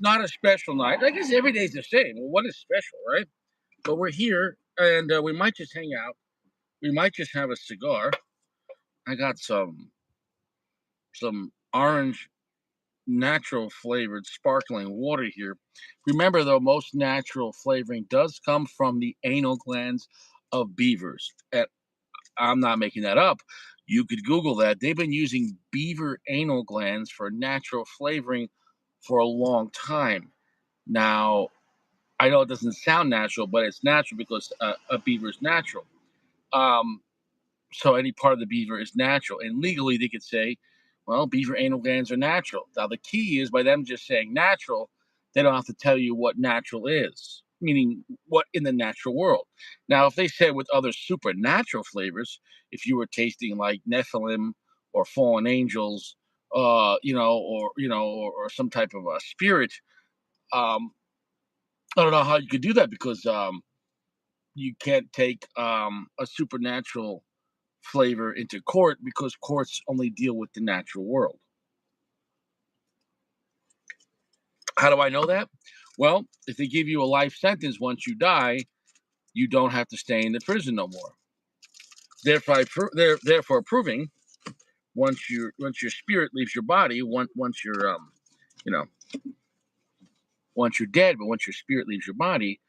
Not a special night. I guess every day's the same. Well, what is special, right? But we're here, and we might just hang out. We might just have a cigar. I got some orange natural flavored sparkling water here. Remember, though, most natural flavoring does come from the anal glands of beavers. And I'm not making that up. You could Google that. They've been using beaver anal glands for natural flavoring for a long time. Now, I know it doesn't sound natural, but it's natural because a beaver is natural. Um, so any part of the beaver is natural. And legally, they could say, well, beaver anal glands are natural. Now, the key is by them just saying natural, they don't have to tell you what natural is, meaning what in the natural world. Now, if they said with other supernatural flavors, if you were tasting like Nephilim or fallen angels, or some type of a spirit, um, I don't know how you could do that because you can't take a supernatural flavor into court because courts only deal with the natural world. How do I know that? Well, if they give you a life sentence once you die, you don't have to stay in the prison no more. Therefore proving once your spirit leaves your body, once you're you know once you're dead, but once your spirit leaves your body,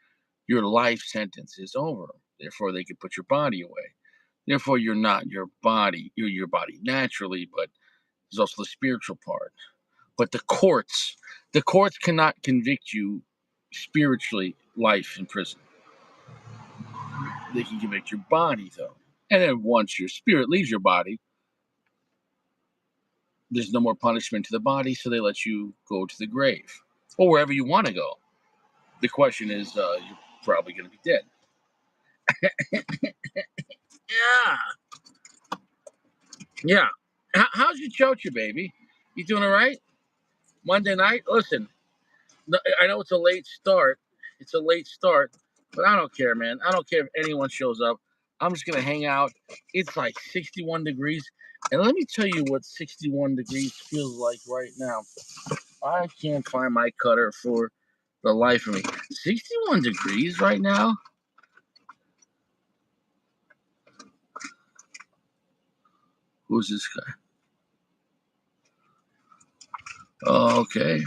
your life sentence is over. Therefore, they can put your body away. Therefore, you're not your body. You're your body naturally, but there's also the spiritual part. But the courts cannot convict you spiritually life in prison. They can convict your body though. And then once your spirit leaves your body, there's no more punishment to the body, so they let you go to the grave or wherever you want to go. The question is, you're probably going to be dead. Yeah, yeah. How's your chocha, baby? You doing all right? Monday night. Listen, I know it's a late start. It's a late start, but I don't care, man. I don't care if anyone shows up. I'm just gonna hang out. It's like 61 degrees, and let me tell you what 61 degrees feels like right now. I can't find my cutter for the life of me. 61 degrees right now. Who's this guy? Oh, okay.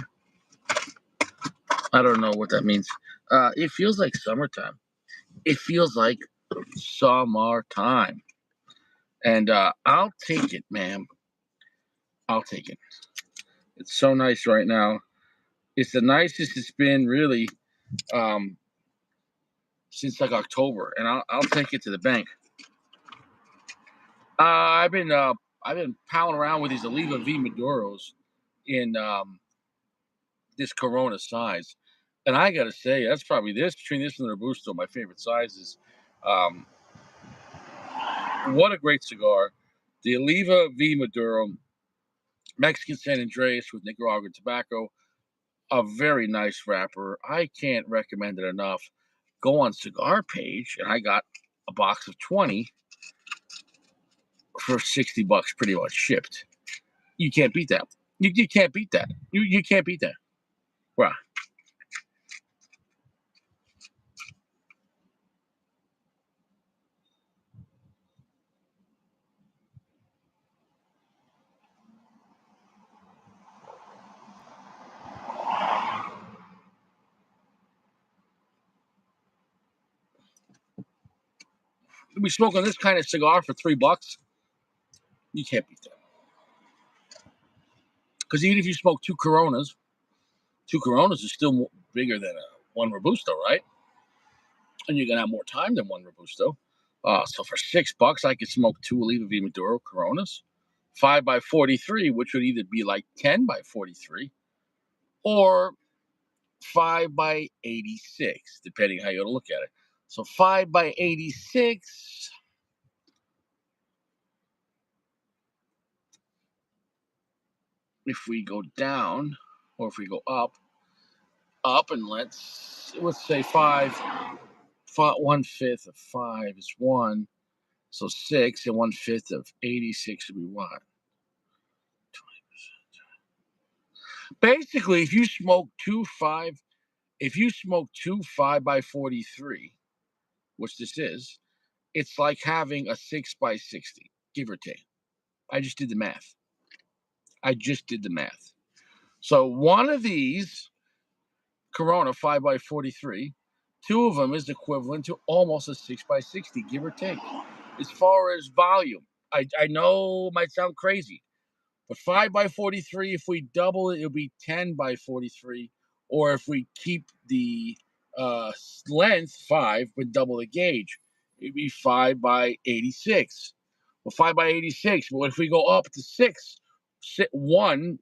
I don't know what that means. It feels like summertime. It feels like summertime, and I'll take it, man. I'll take it. It's so nice right now. It's the nicest it's been really um, since like October, and I'll take it to the bank. I've been palling around with these Oliva V Maduros in this Corona size, and I gotta say that's probably this between this and the Robusto, my favorite sizes. Um, what a great cigar! The Oliva V Maduro, Mexican San Andreas with Nicaraguan tobacco, a very nice wrapper. I can't recommend it enough. Go on Cigar Page, and I got a box of 20 for $60 pretty much shipped. You can't beat that. You can't beat that. You can't beat that. Wow. We smoke on this kind of cigar for $3. You can't beat that. Because even if you smoke two Coronas is still bigger than one Robusto, right? And you're gonna have more time than one Robusto. So for $6, I could smoke two Oliva V Maduro Coronas, 5 by 43, which would either be like 10 by 43 or 5 by 86, depending how you want to look at it. So 5 by 86. If we go down, or if we go up, and let's say five, 1/5 of 5 is 1, so 6, and 1/5 of 86 would be what? Basically, if you smoke two 5 by 43, which this is, it's like having a 6 by 60, give or take. I just did the math. I just did the math. So one of these Corona 5 by 43, two of them is equivalent to almost a 6 by 60, give or take. As far as volume, I know it might sound crazy, but 5 by 43, if we double it, it'll be 10 by 43. Or if we keep the length five, but double the gauge, it'd be 5 by 86. Well, 5 by 86. But if we go up to one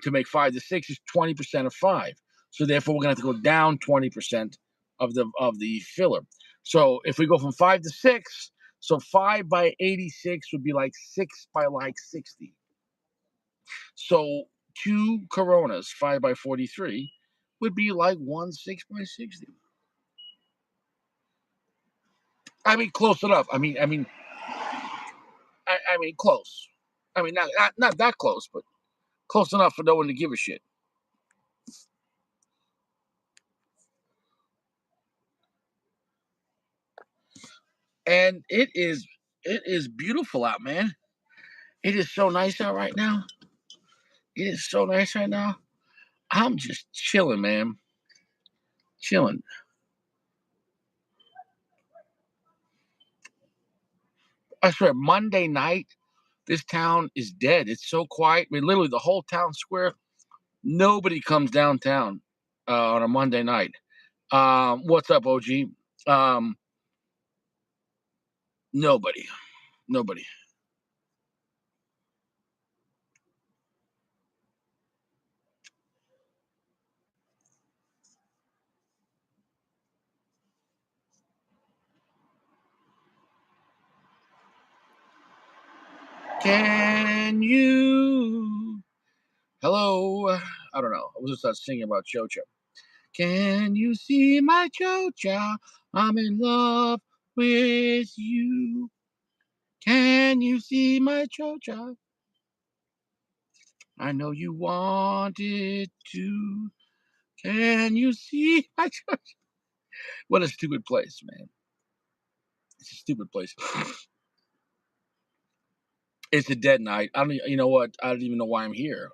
to make five to six is 20% of five. So therefore, we're gonna have to go down 20% of the filler. So if we go from five to six, so 5 by 86 would be like 6 by 60. So two Coronas 5 by 43 would be like one 6 by 60. I mean, close enough. I mean, close. I mean, not that close, but close enough for no one to give a shit. And it is beautiful out, man. It is so nice out right now. It is so nice right now. I'm just chilling, man. Chilling. I swear, Monday night, this town is dead. It's so quiet. I mean, literally, the whole town square, nobody comes downtown on a Monday night. What's up, OG? Um, Nobody. Nobody. Can you? Hello. I don't know. I was just singing about Chocha. Can you see my Chocha? I'm in love with you. Can you see my Chocha? I know you want it to. Can you see my Chocha? What a stupid place, man. It's a stupid place. It's a dead night. I don't. You know what? I don't even know why I'm here.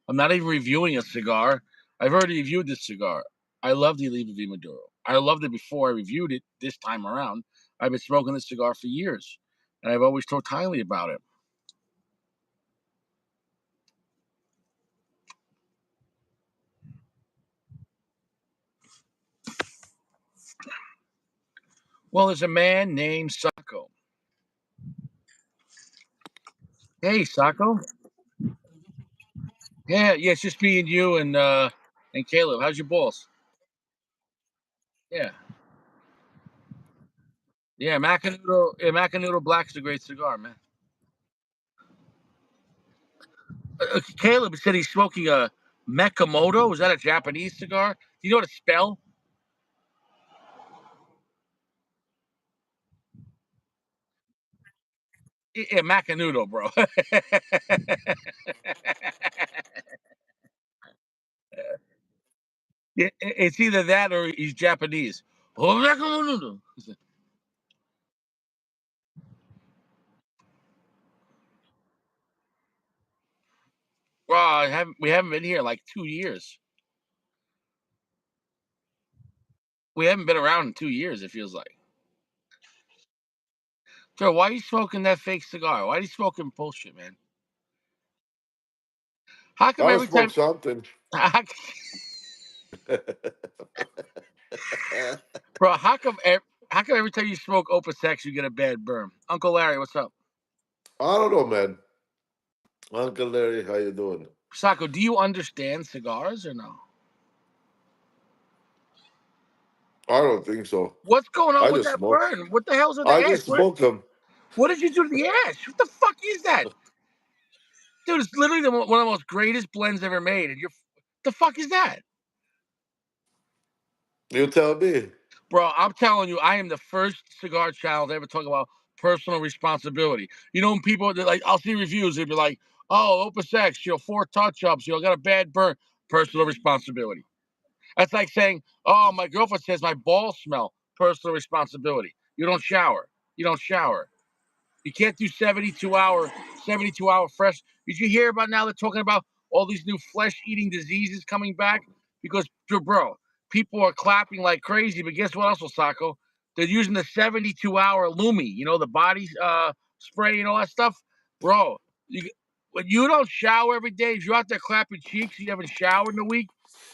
I'm not even reviewing a cigar. I've already reviewed this cigar. I love the Oliva V Maduro. I loved it before I reviewed it this time around. I've been smoking this cigar for years, and I've always talked highly about it. Well, there's a man named Sacco. Hey, Sacco. Yeah, yeah, it's just me and you and Caleb. How's your balls? Yeah, yeah. Macanudo Black's a great cigar, man. Caleb said he's smoking a Mekamoto. Is that a Japanese cigar? Do you know what to spell? Yeah, Macanudo, bro. It's either that or he's Japanese. Oh, Macanudo. Well, we haven't been here like 2 years. We haven't been around in 2 years. It feels like. So why are you smoking that fake cigar? Why are you smoking bullshit, man? How come Gotta every smoke time, something. I bro? How come every time you smoke Opus X you get a bad burn? Uncle Larry, what's up? don't know, man. Uncle Larry, how you doing? Sako, do you understand cigars or no? I don't think so. What's going on I with just that smoke. burn? What the hell's in the I ash? just smoke them. What did you do to the ash? What the fuck is that? Dude, it's literally one of the most greatest blends ever made. And the fuck is that? You tell me. Bro, I'm telling you, I am the first cigar channel to ever talk about personal responsibility. You know, when people, like, I'll see reviews, they'd be like, oh, Opus X, 4 touch ups, got a bad burn. Personal responsibility. That's like saying, "Oh, my girlfriend says my balls smell." Personal responsibility. You don't shower. You don't shower. You can't do 72-hour fresh. Did you hear about now they're talking about all these new flesh-eating diseases coming back? Because, bro, people are clapping like crazy. But guess what else, Osako? They're using the 72-hour Lumi, the body spray and all that stuff. Bro, when you don't shower every day, if you're out there clapping cheeks, you haven't showered in a week,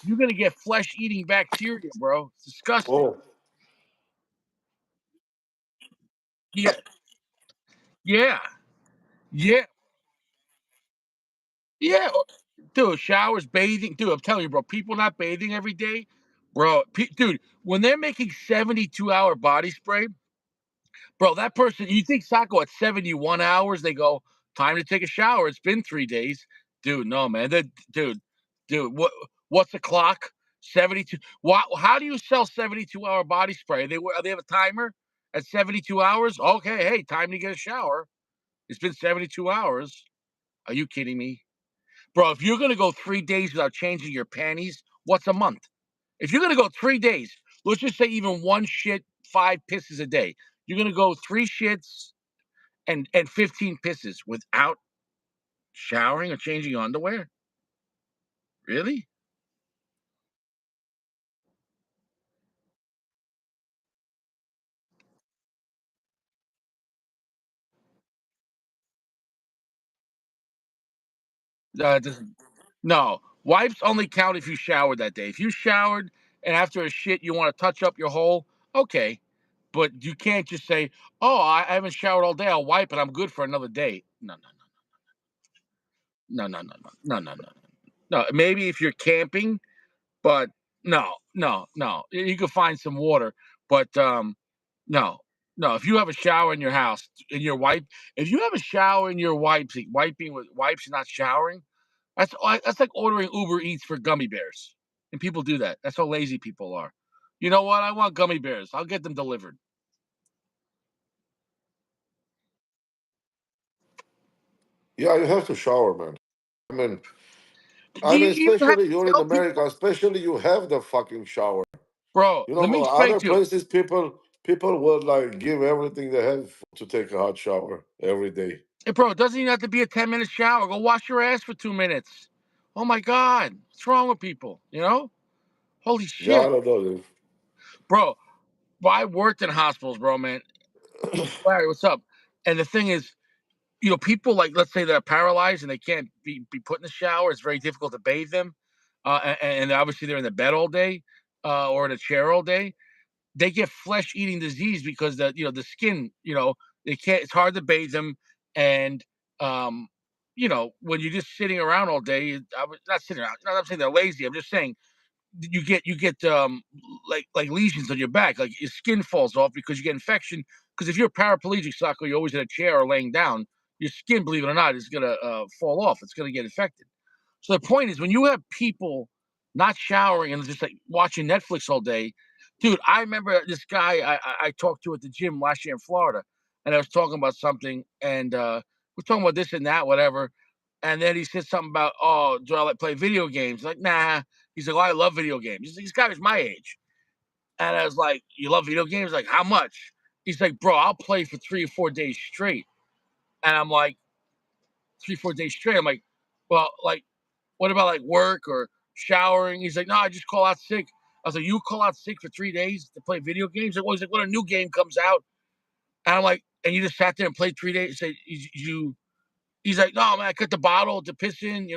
you're going to get flesh-eating bacteria, bro. It's disgusting. Oh, Yeah, yeah, yeah. Yeah, dude, showers, bathing, dude. I'm telling you, bro. People not bathing every day, bro. Dude, when they're making 72-hour body spray, bro, that person. You think Sacco at 71 hours? They go, time to take a shower. It's been 3 days, dude. No, man. Dude. What's the clock? 72. How do you sell 72-hour body spray? They have a timer at 72 hours. Okay, hey, time to get a shower. It's been 72 hours. Are you kidding me? Bro, if you're gonna go 3 days without changing your panties, what's a month? If you're gonna go 3 days, let's just say even one shit, five pisses a day. You're gonna go three shits and 15 pisses without showering or changing your underwear? Really? It doesn't. No, wipes only count if you showered that day. If you showered and after a shit you want to touch up your hole, okay. But you can't just say, "Oh, I haven't showered all day. I'll wipe and I'm good for another day." No, no, no, no, no, no, no, no, no, no. No, maybe if you're camping, but no, no, no. You can find some water, but no, no. If you have a shower in your house and your wipe, if you have a shower in your wipes, wiping with wipes and not showering, that's like ordering Uber Eats for gummy bears, and people do that. That's how lazy people are. You know what? I want gummy bears. I'll get them delivered. yeah, you have to shower, man. I mean, Do I you mean, even have especially to you're in tell America, people, especially you have the fucking shower. bro? You Let me know, explain other to you. places, people would like give everything they have to take a hot shower every day. Hey, bro, it doesn't even have to be a 10-minute shower. Go wash your ass for 2 minutes. Oh my God, what's wrong with people? Holy Yeah, I shit, don't know, dude. bro. I worked in hospitals, bro, man. Larry, what's up? And the thing is, people like, let's say they're paralyzed and they can't be put in the shower. It's very difficult to bathe them, and obviously they're in the bed all day or in a chair all day. They get flesh-eating disease because the skin, they can't. It's hard to bathe them, and when you're just sitting around all day, I was not sitting around. I'm not saying they're lazy. I'm just saying you get like lesions on your back, like your skin falls off because you get infection. Because if you're paraplegic, Soccer, you're always in a chair or laying down, your skin, believe it or not, is gonna fall off. It's gonna get infected. So the point is, when you have people not showering and just like watching Netflix all day, dude. I remember this guy I talked to at the gym last year in Florida, and I was talking about something, and we're talking about this and that, whatever. And then he said something about, oh, do I like play video games? Like, nah. He's like, oh, I love video games. This guy was my age. And I was like, you love video games? Like, how much? He's like, bro, I'll play for 3 or 4 days straight. And I'm like, 3, 4 days straight. I'm like, well, like, what about like work or showering? He's like, no, I just call out sick. I was like, you call out sick for 3 days to play video games? He's like, when a new game comes out. And I'm like, and you just sat there and played 3 days? He's like, no, man, I cut the bottle to piss in,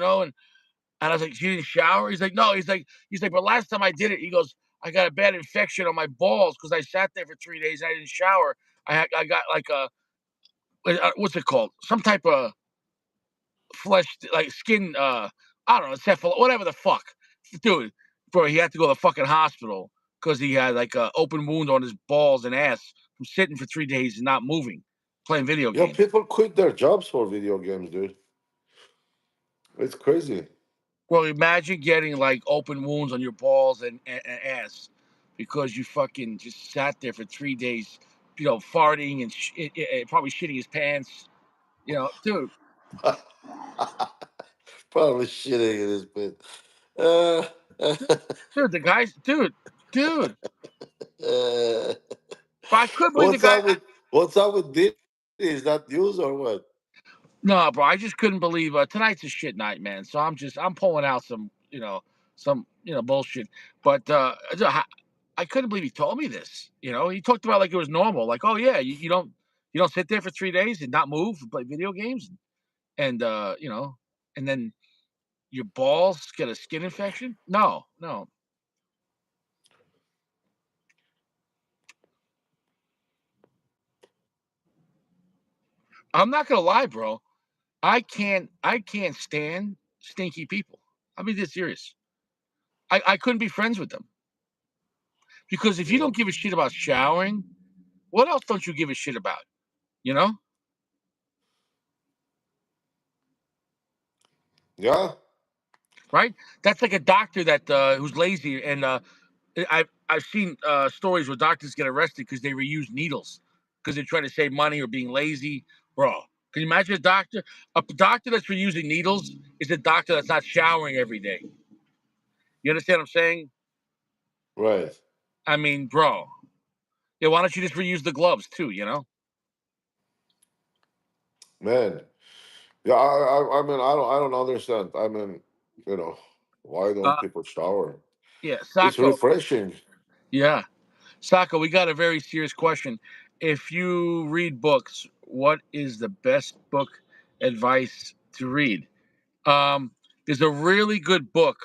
and I was like, "She didn't shower?" He's like, "No." He's like, "But last time I did it," he goes, "I got a bad infection on my balls because I sat there for 3 days and I didn't shower. I got like a what's it called? Some type of flesh, like skin. I don't know, whatever the fuck, dude. Bro, he had to go to the fucking hospital because he had like a open wound on his balls and ass from sitting for 3 days and not moving, playing video Yeah, games. people quit their jobs for video games, dude. It's crazy. Well, imagine getting like open wounds on your balls and ass because you fucking just sat there for 3 days, farting and probably shitting his pants. Dude, Probably shitting in his bed. Uh, Dude, the guys, dude. But I couldn't believe the what's guy. up with what's up with Diddy? Is that news or what? No, bro, I just couldn't believe tonight's a shit night, man. So I'm pulling out some bullshit. But I couldn't believe he told me this. He talked about like it was normal. Like, oh yeah, you don't sit there for 3 days and not move and play video games and and then your balls get a skin infection. No, no. I'm not gonna lie, bro. I can't stand stinky people. I mean, this serious. I couldn't be friends with them because if you Yeah. don't give a shit about showering, what else don't you give a shit about? You know, Yeah. right? That's like a doctor that who's lazy, and I've seen stories where doctors get arrested because they reuse needles because they're trying to save money or being lazy, bro. Can you imagine a doctor? A doctor that's reusing needles is a doctor that's not showering every day. You understand what I'm saying? Right. I mean, bro. Yeah, why don't you just reuse the gloves too? Man. Yeah, I mean I don't understand. I mean, you know, why don't Uh, people shower? yeah, It's Sacco. refreshing. Yeah, Sacco. We got a very serious question. If you read books, what is the best book advice to read? Um, there's a really good book.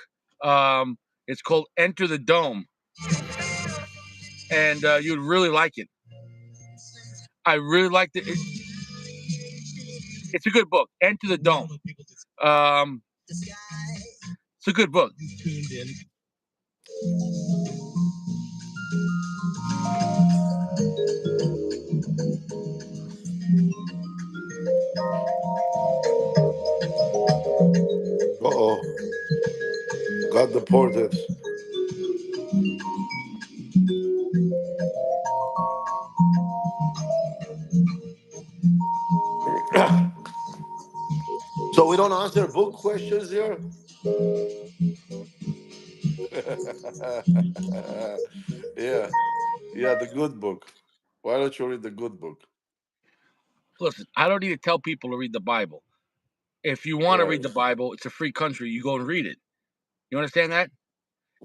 It's called Enter the Dome, and you'd really like it. I really liked it. It's a good book. Enter the Dome. Um, it's a good book. Uh-oh. Got deported. So we don't answer book questions here? Yeah. Yeah, the good book. Why don't you read the good book? Listen, I don't need to tell people to read the Bible. If you want to read Right. the Bible, it's a free country. You go and read it. You understand that?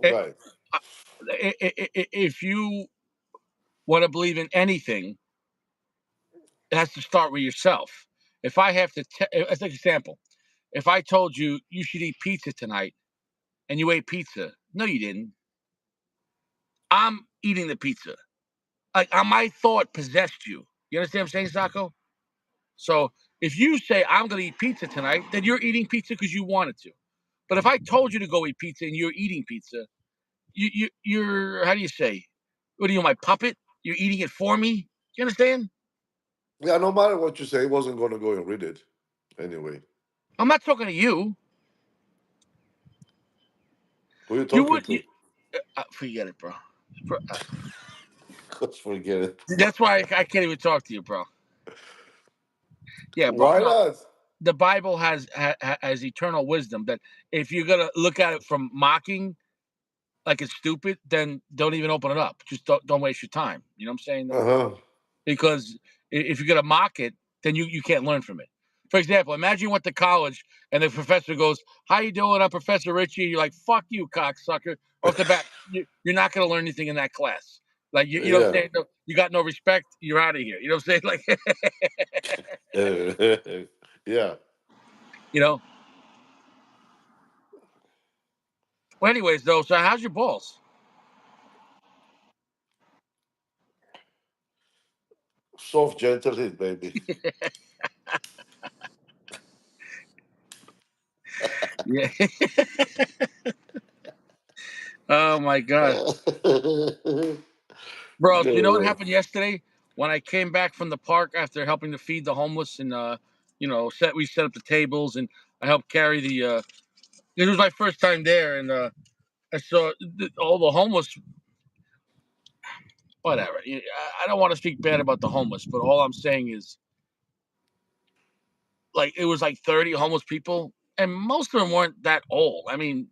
Eh, Right. If you want to believe in anything, it has to start with yourself. If I have to, as an example, if I told you you should eat pizza tonight and you ate pizza, no, you didn't. I'm eating the pizza. Like my thought possessed you. You understand what I'm saying, Sacco? So if you say I'm going to eat pizza tonight, then you're eating pizza because you wanted to. But if I told you to go eat pizza and you're eating pizza, you're how do you say? What are you, my puppet? You're eating it for me. You understand? Yeah, no matter what you say, he wasn't going to go and read it anyway. I'm not talking to you. Who are you You talking would. to? Forget it, bro. Just forget it. That's why I can't even talk to you, bro. Yeah, bro. Why No, not? the Bible has eternal wisdom. That if you're gonna look at it from mocking, like it's stupid, then don't even open it up. Just don't waste your time. You know what I'm saying? Uh huh. Because if you're gonna mock it, then you can't learn from it. For example, imagine you went to college and the professor goes, "How you doing? I'm Professor Richie." You're like, "Fuck you, cocksucker!" Off the bat, you're not gonna learn anything in that class. Like you know what I'm Yeah. saying? No, you got no respect. You're out of here. You know what I'm saying? Like, Yeah. you know. Well, anyways, though, so how's your balls? Soft, gentle hit, baby. Yeah. Oh my god, bro. So you know what Yeah. happened yesterday when I came back from the park after helping to feed the homeless and we set up the tables and I helped carry the. It was my first time there and I saw all the homeless. Whatever. I don't want to speak bad about the homeless, but all I'm saying is like it was like 30 homeless people and most of them weren't that old. I mean,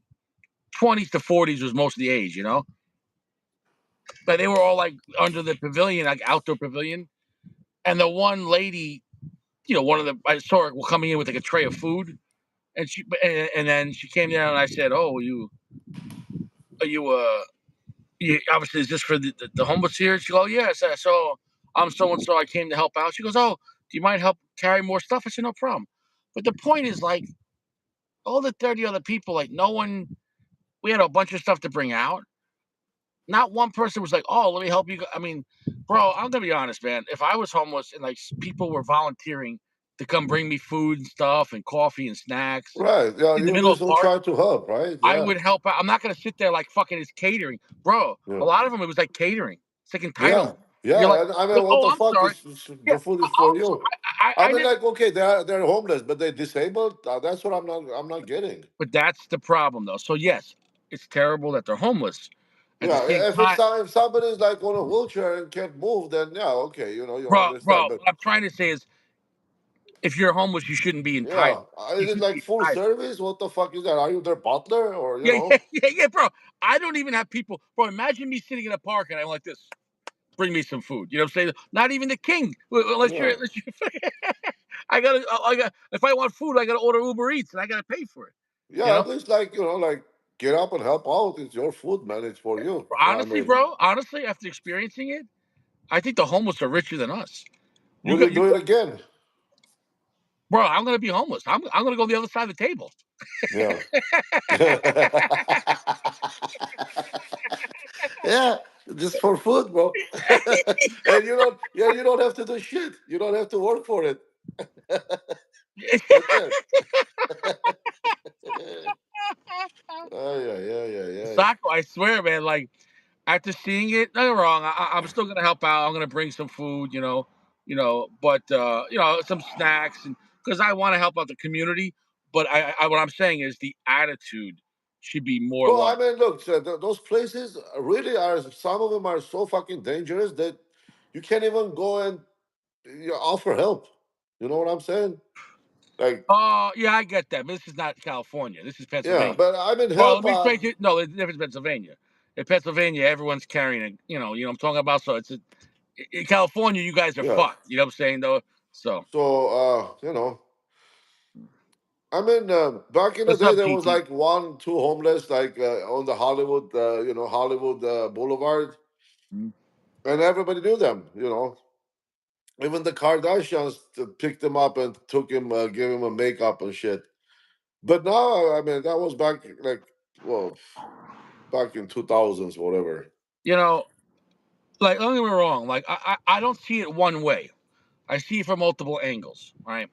20s to 40s was most of the age, you know. But they were all like under the pavilion, like outdoor pavilion. And the one lady, one of the I saw her coming in with like a tray of food, and and then she came down and I said, "Oh, are you obviously is this for the homeless here?" She goes, "Oh, yes." So I'm so and so. I came to help out. She goes, "Oh, do you mind help carry more stuff?" I said, "No problem." But the point is, like, all the 30 other people, like, no one. We had a bunch of stuff to bring out. Not one person was like, "Oh, let me help you." I mean, bro, I'm gonna be honest, man. If I was homeless and like people were volunteering to come bring me food and stuff and coffee and snacks Right. Yeah, in the you middle of just the will park, try to help, right? I Yeah. would help out. I'm not gonna sit there like fucking it's catering, bro. A Yeah. lot of them it was like catering. It's like Yeah. entitlement. You're like, Yeah. And I mean, what oh, the I'm fuck sorry. is Yeah, the food is oh, for you? I I mean, never. like, okay, they're homeless, but they're disabled. That's what I'm not getting. But that's the problem, though. So yes, it's terrible that they're homeless. At the Yeah, same if time, if somebody's like on a wheelchair and can't move, then yeah, okay, you bro, understand. But what I'm trying to say is, if you're homeless, you shouldn't be entitled. yeah, You is it shouldn't like be full entitled. service? What the fuck is that? Are you their butler or Yeah, yeah, yeah, bro. I don't even have people, bro. Imagine me sitting in a park and I'm like this. Bring me some food. You know what I'm saying? Not even the king. Yeah, Unless you're I got. If I want food, I gotta order Uber Eats and I gotta pay for it. You yeah. know? At least like like get up and help out. It's your food, man. It's for you. I Honestly, mean, bro. Honestly, after experiencing it, I think the homeless are richer than us. will you do it Got, again? bro. I'm gonna be homeless. I'm gonna go the other side of the table. Yeah. Yeah, just for food, bro. And you don't have to do shit. You don't have to work for it. That's it. Oh yeah, yeah, yeah, yeah. Soccer, I swear, man. Like after seeing it, nothing wrong. I'm still gonna help out. I'm gonna bring some food, but some snacks, and because I want to help out the community. But what I'm saying is the attitude should be more Well, I along. mean, look, so those places really are. Some of them are so fucking dangerous that you can't even go and offer help. You know what I'm saying? Like, Oh, yeah, I get that. But this is not California. This is yeah, Pennsylvania. but I mean, Well, help. let me explain to you. No, it's different Pennsylvania. In Pennsylvania, everyone's carrying a, what I'm talking about. So in California, you guys are Yeah. fucked. You know what I'm saying, though? So So, I mean, back in the what's day, up, there was Kiki? like one, two homeless, like on the Hollywood, Hollywood Boulevard, Mm. and everybody knew them. Even the Kardashians picked him up and took him, gave him a makeup and shit. But now, I mean, that was back like, well, back in 2000s, whatever. You know, like don't get me wrong. Like I don't see it one way. I see it from multiple angles, right?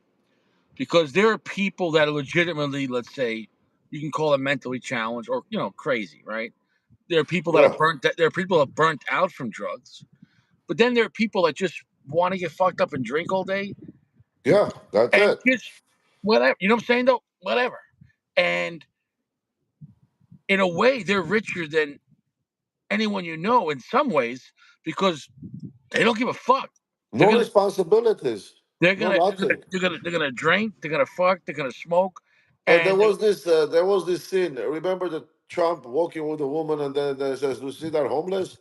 Because there are people that are legitimately, let's say, you can call them mentally challenged or crazy, right? There are people that are Yeah, burnt. There are people that are burnt out from drugs, but then there are people that just want to get fucked up and drink all day yeah, that's and it. just whatever. You know what I'm saying? Though, whatever. And in a way, they're richer than anyone you know in some ways because they don't give a fuck. They're No gonna responsibilities, they're no gonna they're gonna nothing. they're gonna they're gonna drink. They're gonna fuck. They're gonna smoke, And there and was this scene. Remember the Trump walking with a woman, and then they says, "You see that homeless?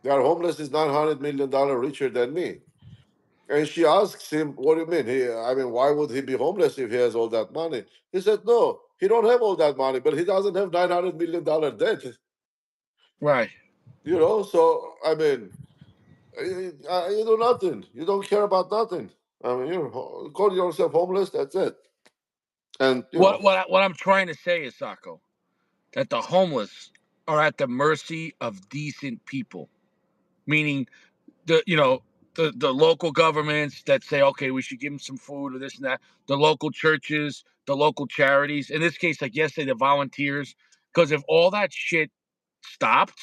That homeless is $900 million richer than me." And she asks him, "What do you mean? I mean, why would he be homeless if he has all that money?" He said, "No, he don't have all that money, but he doesn't have $900 million debt." right. So I mean, you do nothing. You don't care about nothing. I mean, you call yourself homeless. That's it. And What I'm trying to say is, Sacco, that the homeless are at the mercy of decent people, meaning the local governments that say, okay, we should give them some food or this and that, the local churches, the local charities. In this case, like yesterday, the volunteers. Because if all that shit stopped,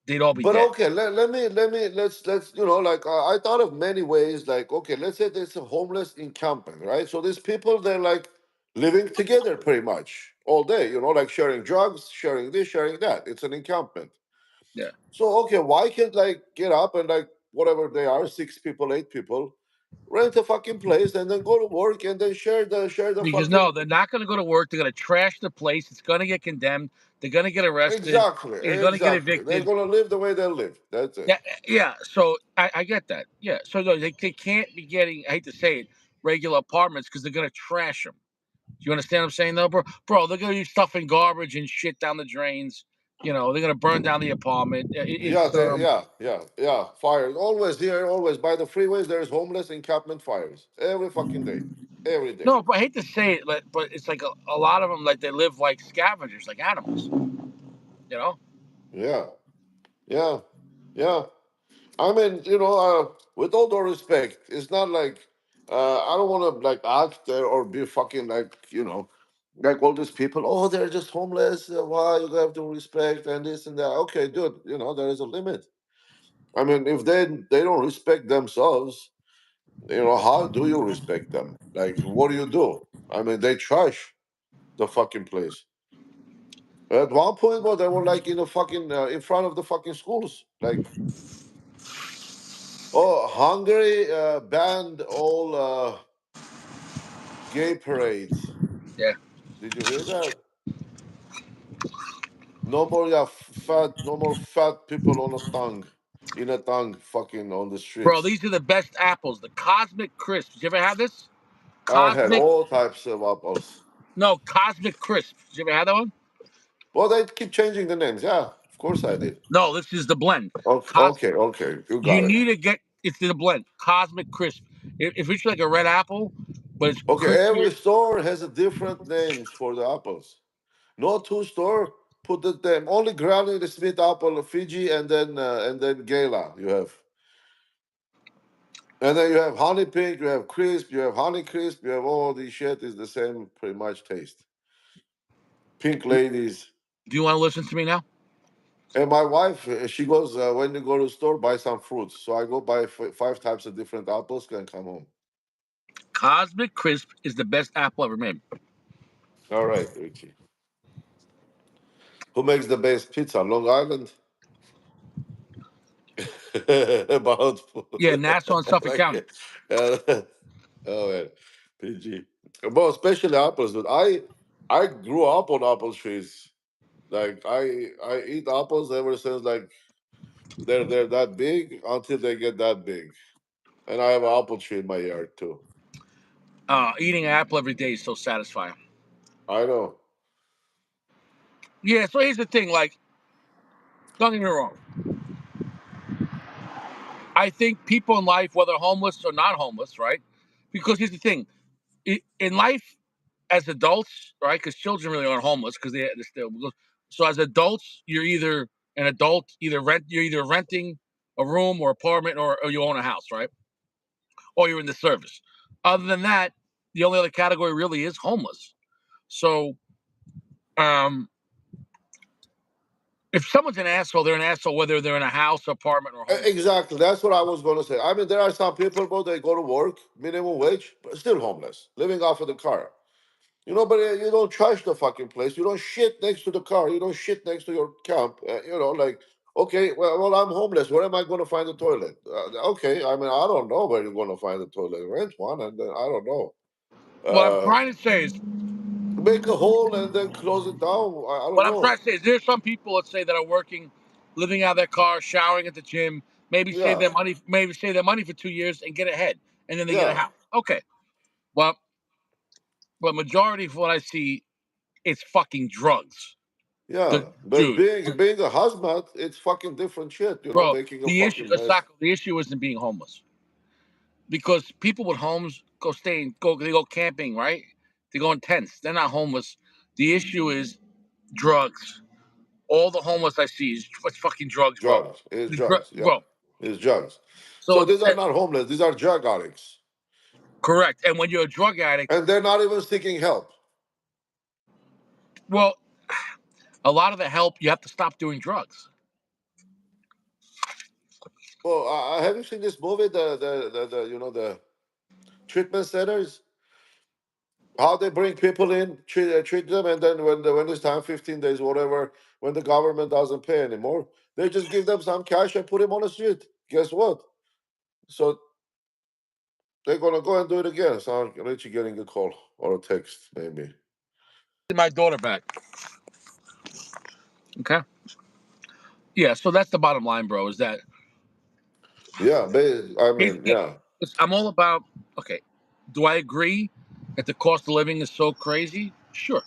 they'd all be But dead. okay, let's like I thought of many ways. Like, okay, let's say there's a homeless encampment, right? So these people, they're like living together pretty much all day. Like sharing drugs, sharing this, sharing that. It's an encampment. Yeah. So okay, why can't like get up and like whatever they are, 6 people, 8 people, rent a fucking place and then go to work and then share the Because no, fucking they're not going to go to work. They're going to trash the place. It's going to get condemned. They're gonna get arrested. Exactly, They're gonna get exactly. They're evicted. gonna live the way they live. That's it. Yeah, yeah. So I get that. Yeah. So no, they can't be getting. I hate to say it, regular apartments because they're gonna trash them. Do you understand what I'm saying, though, bro? Bro, they're gonna be stuffing garbage and shit down the drains. You know, they're gonna burn down the apartment. Yeah, It's yeah. Fires always here, always by the freeways. There's homeless encampment fires every fucking day, every day. no, but I hate to say it, but it's like a lot of them, like they live like scavengers, like animals. You know? Yeah, yeah, yeah. I mean, with all due respect, it's not like I don't want to like act or be fucking like like all these people. Oh, they're just homeless. Why you have to respect and this and that? Okay, dude. There is a limit. I mean, if they don't respect themselves, how do you respect them? Like, what do you do? I mean, they trash the fucking place. At one point, well, they were like in the fucking in front of the fucking schools, like. Oh, Hungary banned all gay parades. Yeah. Did you hear that? No more, yeah, no more fat people on a tongue, in a tongue, fucking on the Bro, streets. these are the best apples. The Cosmic Crisps. You ever have this? I had Cosmic, all types of apples. no, Cosmic Crisps. You ever had that one? Well, they keep changing the names. Yeah, of course I did. No, this is the blend. Okay, Cos, okay, you you got it. need to get, it's in the blend. Cosmic Crisp. If it's like a red apple, but it's Okay, every crispier. store has a different names for the apples. No two store put the name. Only Granny Smith apple, Fiji, and then Gala you have. And then you have honey pink, you have crisp, you have honey crisp, you have all these shit is the same pretty much taste. Pink ladies. Do you want to listen to me now? And my wife, she goes, when you go to the store, buy some fruits. So I go buy five types of different apples and come home. Cosmic Crisp is the best apple ever made. All right, Richie. Who makes the best pizza? Long Island? About Yeah, Nassau and Suffolk like, County. oh man, PG. Well, especially apples, dude. I grew up on apple trees. Like I eat apples ever since like they're that big until they get that big. And I have an apple tree in my yard too. Eating an apple every day is so satisfying. I know. Yeah, so here's the thing, like, don't get me wrong. I think people in life, whether homeless or not homeless, right? Because here's the thing, in life, as adults, right? Because children really aren't homeless because they're still. So as adults, you're either an adult, you're either renting a room or apartment, or you own a house, right? Or you're in the service. Other than that, the only other category really is homeless. So, um, if someone's an asshole, they're an asshole whether they're in a house, apartment, or home. Exactly. That's what I was gonna say. I mean, there are some people, but they go to work, minimum wage, but still homeless, living off of the car. But you don't trash the fucking place. You don't shit next to the car. You don't shit next to your camp. Like, okay, well, I'm homeless. Where am I going to find the toilet? Okay, I mean, I don't know where you're going to find the toilet. Rent one, and then I don't know. What I'm Uh, trying to say is, Make a hole and then close it down. I don't what I'm trying know. to say is, there's some people, let's say, that are working, living out of their car, showering at the gym, Yeah, maybe save their money for 2 years and get ahead, and then they get a yeah, house. Okay, well, but majority of what I see, it's fucking drugs. yeah. The But dude, being a hazmat, it's fucking different shit. bro, Making a the issue, fucking mess. Sacco, the issue isn't being homeless because people with homes they go camping, right? They go in tents. They're not homeless. The issue is drugs. All the homeless I see is what's fucking drugs, bro. Drugs. It's drugs. Yeah, Bro. it's drugs. So So it's these are not homeless. These are drug addicts, correct. And when you're a drug addict, and they're not even seeking help. well, a lot of the help you have to stop doing drugs. Well, have you seen this movie, the treatment centers? How they bring people in, treat them, and then when it's time, 15 days, whatever, when the government doesn't pay anymore, they just give them some cash and put them on the street. Guess what? So they're gonna go and do it again. So Richie getting a call or a text, maybe. My daughter back. Okay. Yeah. So that's the bottom line, bro. Is that Yeah, I mean, basically yeah. I'm all about. Okay. Do I agree that the cost of living is so crazy? Sure.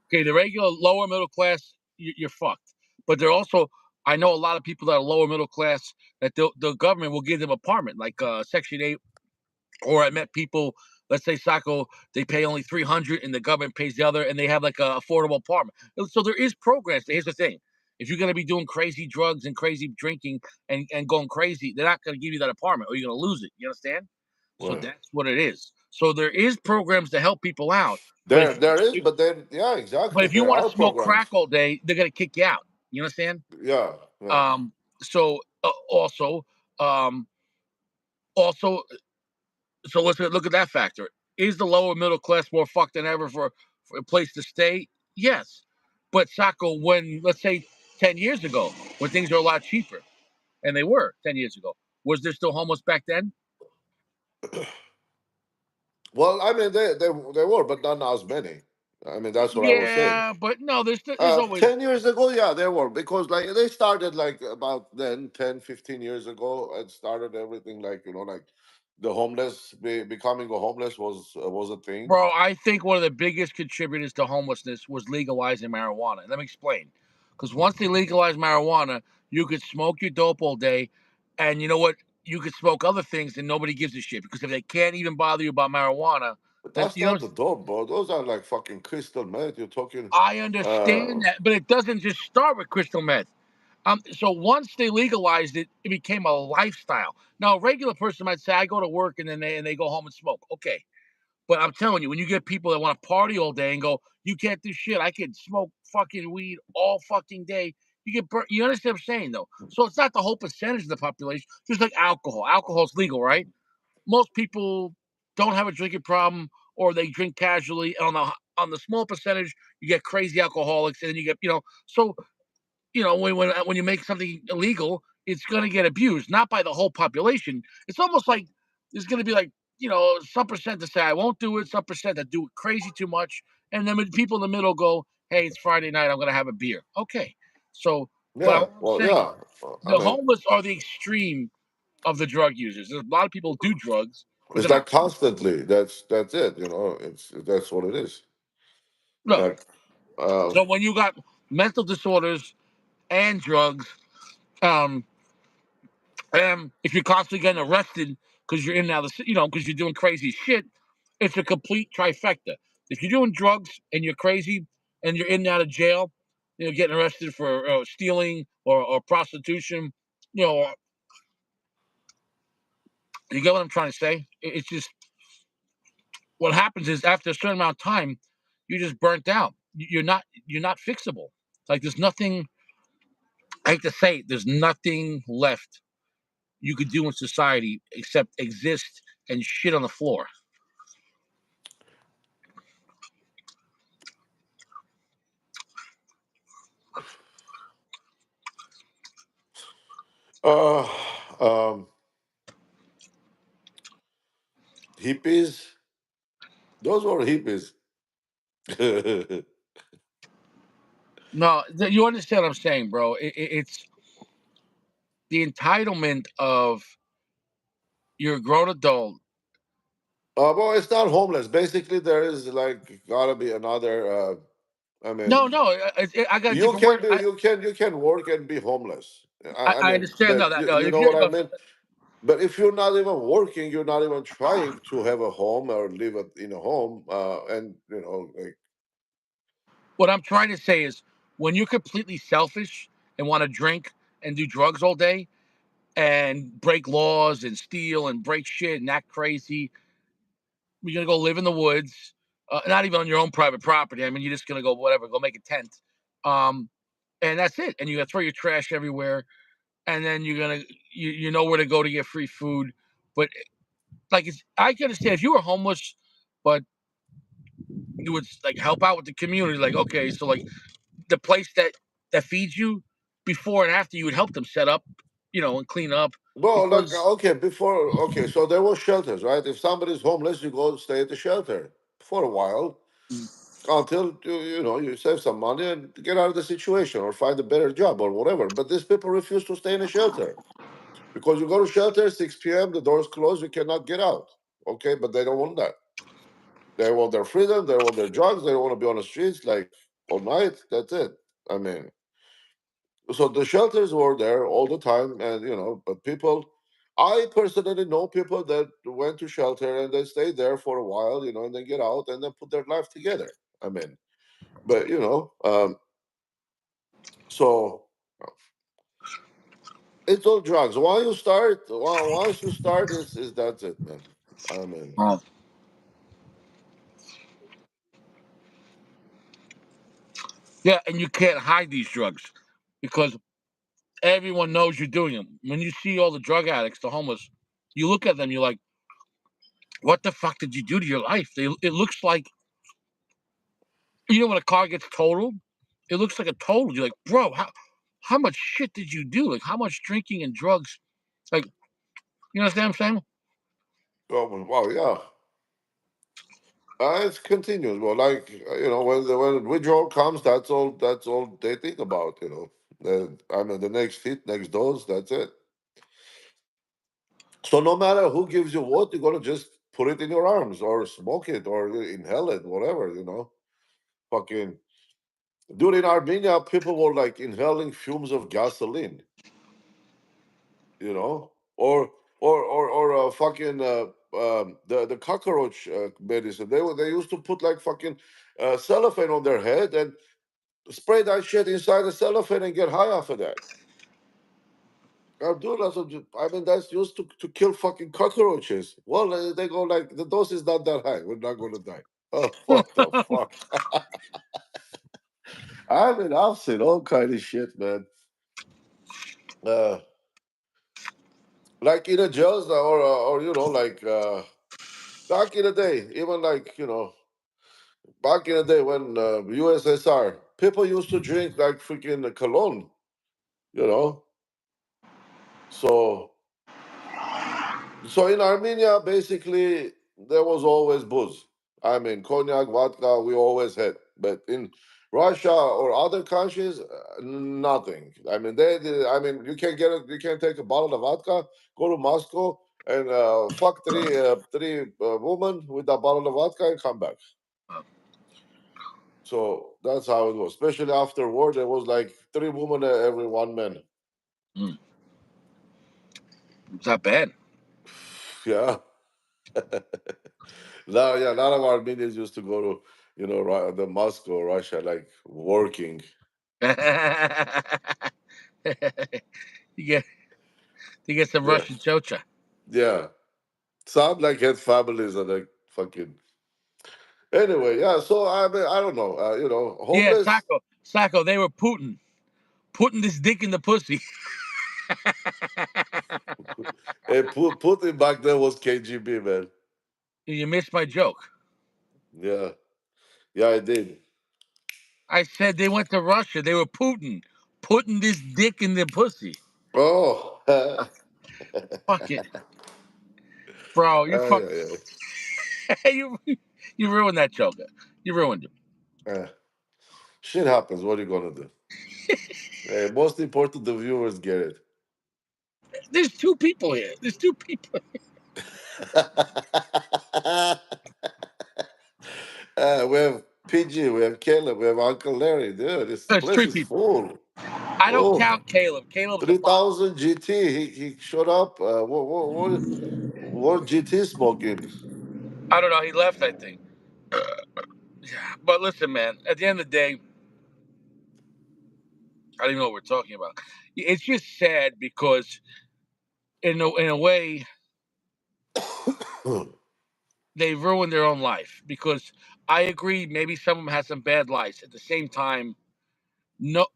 Okay. The regular lower middle class, you're fucked. But they're also. I know a lot of people that are lower middle class that the government will give them apartment, like Section 8. Or I met people, let's say Saco, they pay only 300 and the government pays the other, and they have like a affordable apartment. So there is progress. Here's the thing: if you're going to be doing crazy drugs and crazy drinking and going crazy, they're not going to give you that apartment, or you're going to lose it. You understand? So Well, that's what it is. So there is programs to help people out, but there is, but then yeah, exactly. if you There want to are smoke crack programs. all day, they're going to kick you out. You understand? Yeah, yeah. Um, so also, um, also so let's look at that factor. Is the lower middle class more fucked than ever for a place to stay? Yes. But Sacco, when let's say 10 years ago, when things were a lot cheaper, and they were 10 years ago, was there still homeless back then? Well, I mean, they were, but not as many. I mean, that's what I was saying. Yeah, but no, there's always 10 years ago, yeah, there were, because like they started like about then 10, 15 years ago. It started everything, like, like the becoming a homeless was a thing. bro, I think one of the biggest contributors to homelessness was legalizing marijuana. Let me explain. Because once they legalized marijuana, you could smoke your dope all day, and you know what? You could smoke other things, and nobody gives a shit. Because if they can't even bother you about marijuana, But then that's not the dope, bro. Those are like fucking crystal meth. You're talking. I uh understand that, but it doesn't just start with crystal meth. So once they legalized it, it became a lifestyle. Now, a regular person might say, "I go to work and then they go home and smoke." Okay, but I'm telling you, when you get people that want to party all day and go, "You can't do shit. I can smoke fucking weed all fucking day." You get burnt. You understand what I'm saying, though? So it's not the whole percentage of the population. Just like alcohol. Alcohol's legal, right? Most people don't have a drinking problem, or they drink casually. And on the small percentage, you get crazy alcoholics, and then you get So when you make something illegal, it's going to get abused, not by the whole population. It's almost like there's going to be like some percent to say I won't do it, some percent that do it crazy too much, and then when people in the middle go, "Hey, it's Friday night, I'm going to have a beer." Okay, so but yeah, all I'm well, saying is yeah. I the mean, homeless are the extreme of the drug users. There's a lot of people who do drugs, but it's they're not like homeless. constantly. That's it. That's what it is. No. Like, uh, So when you got mental disorders and drugs, um, if you're constantly getting arrested because you're in now, because you're doing crazy shit, it's a complete trifecta. If you're doing drugs and you're crazy and you're in and out of jail, getting arrested for stealing or prostitution, you know, you get what I'm trying to say? It's just what happens is after a certain amount of time, you're just burnt out. You're not fixable. Like there's nothing. I hate to say it, there's nothing left you could do in society except exist and shit on the floor. uh, um, hippies. Those were hippies. No, you understand what I'm saying, bro? It's the entitlement of you're a grown adult. Well, it's not homeless. Basically, there is like gotta be another. I No, mean, no, I got a you different can word. be, you can work and be homeless. I, I I mean understand that now that you, no, you if know you're what I no, mean. But if you're not even working, you're not even trying to have a home or live in a home, and like, what I'm trying to say is when you're completely selfish and want to drink and do drugs all day and break laws and steal and break shit and act crazy, you're gonna go live in the woods, not even on your own private property. I mean, you're just gonna go whatever, go make a tent, um, and that's it. And you're gonna throw your trash everywhere, and then you know where to go to get free food. But like I can understand if you were homeless, but you would like help out with the community. Like okay, so like the place that feeds you before and after you would help them set up, and clean up well, like, because okay, before, okay, so there were shelters, right? If somebody's homeless, you go stay at the shelter for a while. until you save some money and get out of the situation or find a better job or whatever. But these people refuse to stay in a shelter because you go to shelter 6 p.m. the doors close, you cannot get out. Okay, but they don't want that. They want their freedom. They want their drugs. They don't want to be on the streets like all night. That's it. I mean, so the shelters were there all the time, and but people. I personally know people that went to shelter and they stayed there for a while, and then get out and then put their life together. I mean, but so it's all drugs. Once you start, is that's it, man. I mean, Oh, yeah, and you can't hide these drugs because everyone knows you're doing them. When you see all the drug addicts, the homeless, you look at them, you're like, what the fuck did you do to your life? It looks like, when a car gets totaled, it looks like a total. You're like, bro, how much shit did you do? Like, how much drinking and drugs? Like, you understand what I'm saying? oh, wow, yeah. It's continuous. Well, like when withdrawal comes, that's all. That's all they think about. I mean, the next hit, next dose. That's it. So no matter who gives you what, you're gonna just put it in your arms or smoke it or inhale it, whatever. Fucking dude, in Armenia, people were like inhaling fumes of gasoline. Or fucking the cockroach medicine. They used to put like fucking cellophane on their head and spray that shit inside the cellophane and get high off of that. Dude, I mean, that's used to kill fucking cockroaches. Well, they go like, the dose is not that high. We're not going to die. Oh, what the fuck? I mean, I've seen all kind of shit, man. Uh, like in a jails or like back in the day, even like back in the day when USSR, people used to drink like freaking cologne, you know. So So in Armenia, basically, there was always booze. I mean, cognac, vodka, we always had. But in Russia or other countries, nothing. I mean, I mean, you can take a bottle of vodka, go to Moscow, and fuck three women with a bottle of vodka and come back. So that's how it was. Especially after war, there was like three women every one man. Mm, it's not bad. Yeah. Now, yeah, a lot of Armenians used to go to, the Moscow, Russia, like working. you get you get some Yeah, Russian chocha. yeah. Some like had families and like fucking. Anyway, yeah. So I mean, I don't know. Yeah, Homeless. Sacco, they were putting this dick in the pussy. Putin back then was KGB, man. You missed my joke. Yeah, yeah, I did. I said they went to Russia. They were putting this dick in their pussy. Oh, Fuck it, bro. You fuck. yeah, you you ruined that joke. You ruined it. yeah. Shit happens. What are you gonna do? Most important, the viewers get it. There's two people here. There's two people. We have PG, we have Caleb, we have Uncle Larry. Dude, this There's place three is people. full. I don't Oh, count Caleb. Caleb's a bot. 3000 GT. He showed up. What GT smoking? I don't know. He left, I think. But listen, man. At the end of the day, I don't even know what we're talking about. It's just sad because, in a way, they ruined their own life. Because I agree, maybe some of them had some bad lives. At the same time, no,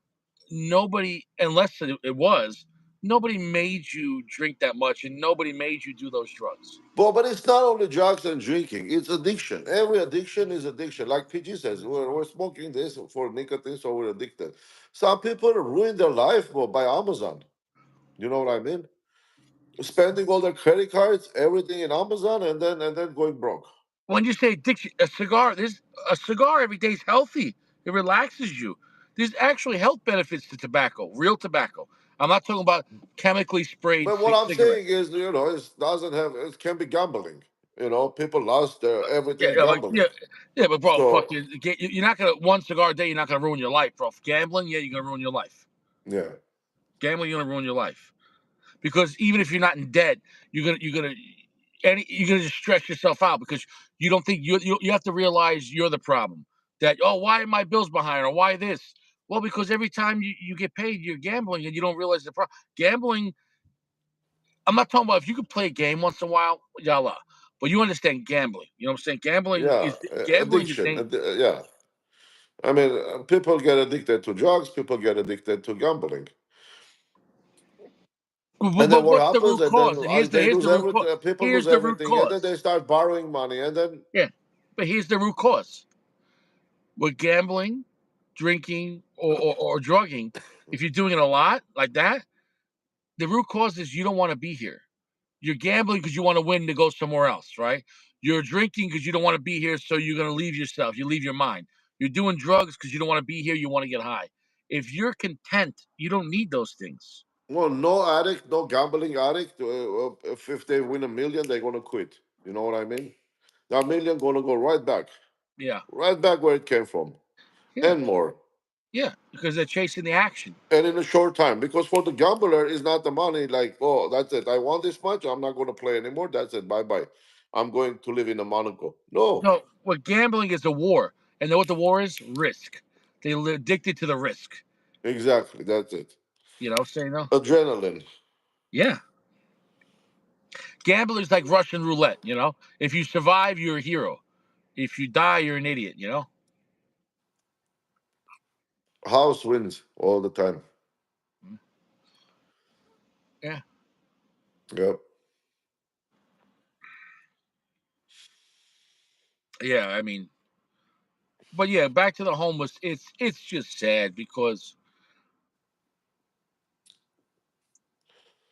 nobody, unless it was, nobody made you drink that much, and nobody made you do those drugs. But it's not only drugs and drinking, it's addiction. Every addiction is addiction. Like PG says, we're smoking this for nicotine, so we're addicted. Some people ruin their life by Amazon. You know what I mean? Spending all their credit cards, everything in Amazon, and then going broke. when you say addiction, a cigar, a cigar every day is healthy. It relaxes you. There's actually health benefits to tobacco, real tobacco. I'm not talking about chemically sprayed But what I'm cigarette. saying is, it doesn't have. It can be gambling. People lost their Yeah, everything yeah, like gambling. yeah, but bro, So fucking, you're not gonna one cigar a day. You're not gonna ruin your life, bro. Gambling, yeah, you're gonna ruin your life. yeah. Gambling, you're gonna ruin your life because even if you're not in debt, you're gonna just stress yourself out because you don't think you have to realize you're the problem. That why are my bills behind or why this? Well, because every time you get paid, you're gambling and you don't realize the problem. Gambling. I'm not talking about if you could play a game once in a while, yalla. But you understand gambling. You know what I'm saying? Yeah, Gambling is addiction. dangerous. Yeah, I mean, people get addicted to drugs. People get addicted to gambling, and then But what what's the happens? root And then cause? And here's the they here's lose the root cause. everything. People lose Here's the root everything, and then cause. they start borrowing money, and then Yeah, but here's the root cause. With gambling, drinking, or drugging, if you're doing it a lot like that, the root cause is you don't want to be here. You're gambling because you want to win to go somewhere else, right? You're drinking because you don't want to be here, so you're going to leave yourself. You leave your mind. You're doing drugs because you don't want to be here. You want to get high. If you're content, you don't need those things. well, no addict, no gambling addict. If they win 1 million, they're gonna quit. You know what I mean? That million gonna go Yeah, right back where it came from, yeah, and more. yeah, because they're chasing the action. And in a short time, because for the gambler, it's not the money. Like, oh, that's it. I want this much. I'm not going to play anymore. That's it. Bye bye. I'm going to live in a Monaco. No, No, what gambling is a war, and know what the war is? Risk. They're addicted to the risk. exactly. That's it. Say no. Adrenaline. Yeah, gambling is like Russian roulette. If you survive, you're a hero. If you die, you're an idiot. House wins all the time. Yeah, Yep. yeah. I mean, but yeah, back to the homeless. It's just sad because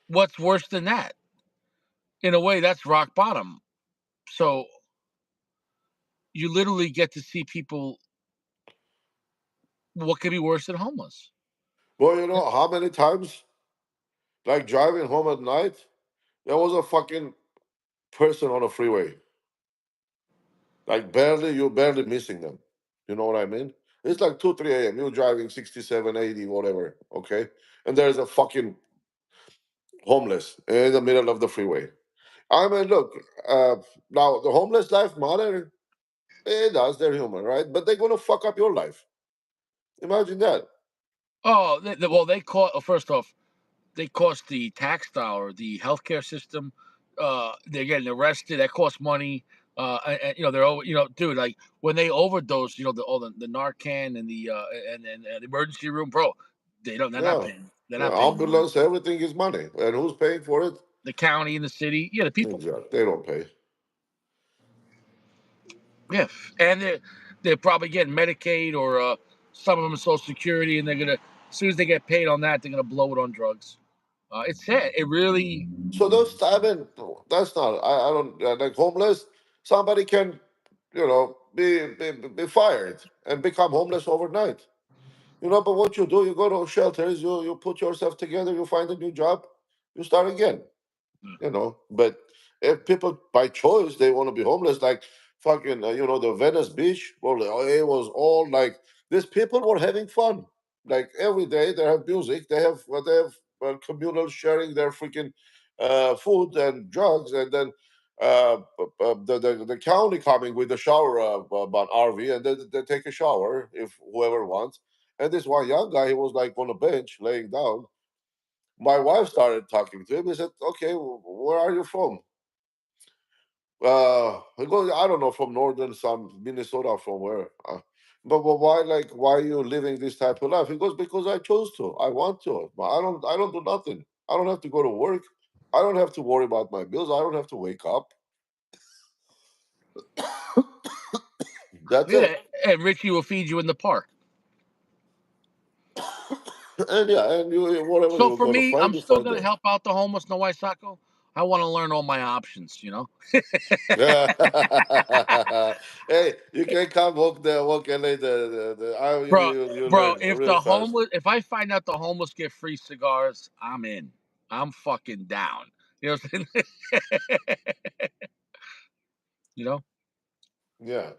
what's worse than that? In a way, that's rock bottom. So you literally get to see people. What could be worse than homeless? Well, you know how many times, like driving home at night, there was a fucking person on a freeway. Like you're barely missing them. You know what I mean? It's like 2, 3 a.m. You're driving 67, 80, whatever. Okay. And there's a fucking homeless in the middle of the freeway. I mean, look, uh, now the homeless life matter. It does. They're human, right? But they're gonna fuck up your life. Imagine that. Oh, well, they call. First off, they cost the tax dollar, the healthcare system. They're getting arrested. That costs money. They're over. Dude, like when they overdose, the Narcan and the emergency room, bro. They don't. They're not Yeah. paying. They're Yeah. not paying no rent. Ambulance, everything is money. And who's paying for it? The county and the city, yeah, the people. Exactly. They don't pay. Yeah, and they're probably getting Medicaid or some of them Social Security, and they're gonna as soon as they get paid on that, they're gonna blow it on drugs. It's sad. It really. So those, I mean, that's not. I don't like homeless. Somebody can, be fired and become homeless overnight. But what you do, you go to shelters, you put yourself together, you find a new job, you start again. But if people by choice they want to be homeless, like fucking, the Venice Beach, well, it was all like these people were having fun. Like every day they have music, they have communal sharing their freaking food and drugs, and then the county coming with the shower about RV, and then they take a shower if whoever wants. And this one young guy, he was like on a bench laying down. My wife started talking to him. He said, "Okay, where are you from?" He goes, "I don't know, from northern some Minnesota, from where." But why, like, why are you living this type of life? He goes, "Because I chose to. I want to. But I don't do nothing. I don't have to go to work. I don't have to worry about my bills. I don't have to wake up. That's Yeah, it." and Richie will feed you in the park. And yeah, and you whatever So you're for gonna me, find, I'm you still find gonna there. help out the homeless, no Sacco. I want to learn all my options. Yeah. Hey, you can come walk LA. Bro, You bro, learn if really fast. if I find out the homeless get free cigars, I'm in. I'm fucking down. You know what I'm saying? you know? Yeah.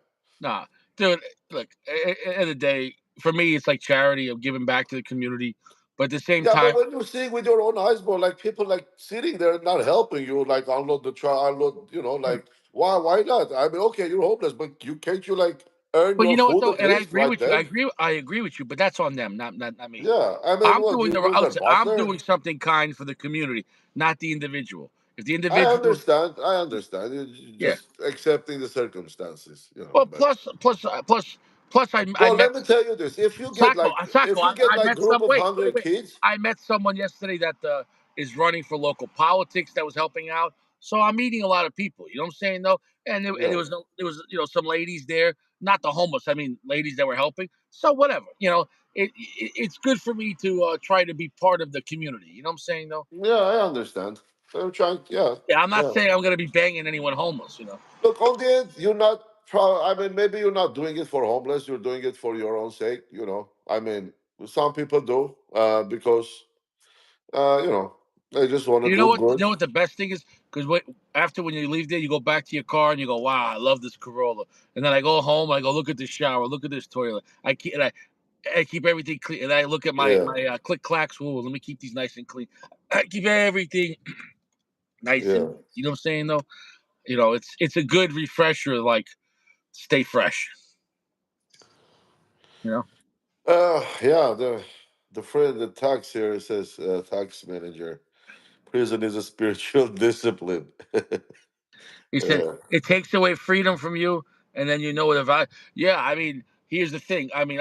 Nah, dude, look, at the end of the day, for me, it's like charity of giving back to the community. But at the same Yeah, but time, when you see with your own eyes, bro, like people like sitting there not helping you, like unload the truck, unload, like why not? I mean, okay, you're homeless, but you like earn but you your know what food though, at and I least agree right with you. then? I agree with you, but that's on them, not me. Yeah, I mean, I'm what doing you're their listen, I'm butler? doing something kind for the community, not the individual. If the I individual, understand. I understand. You yeah. just accepting the circumstances, Well, but. plus, I Well, met let me tell you this: if you get Sacco, like, Sacco, if you get I like met group some. of Wait, 100 kids, I met someone yesterday that is running for local politics that was helping out. So I'm meeting a lot of people. You know what I'm saying, though. And yeah, there was some ladies there, not the homeless. I mean, ladies that were helping. So whatever, it's good for me to try to be part of the community. You know what I'm saying, though. yeah, I understand. I'm trying, yeah, Yeah, I'm not yeah. saying I'm gonna be banging anyone homeless. Look, on the end, you're not. I mean, maybe you're not doing it for homeless. You're doing it for your own sake. I mean, some people do because they just want to do You good. know what the best thing is? Because after when you leave there, you go back to your car and you go, "Wow, I love this Corolla." And then I go home, I go, "Look at this shower, look at this toilet." I keep everything clean, and I look at Yeah, my click clacks. Ooh, let me keep these nice and clean. I keep everything nice and yeah. neat. You know what I'm saying? Though, it's a good refresher. Like, stay fresh. You know. Yeah. The tax here says tax manager. Prison is a spiritual discipline. He said Yeah. it takes away freedom from you, and then you know what about. Yeah, I mean, here's the thing. I mean,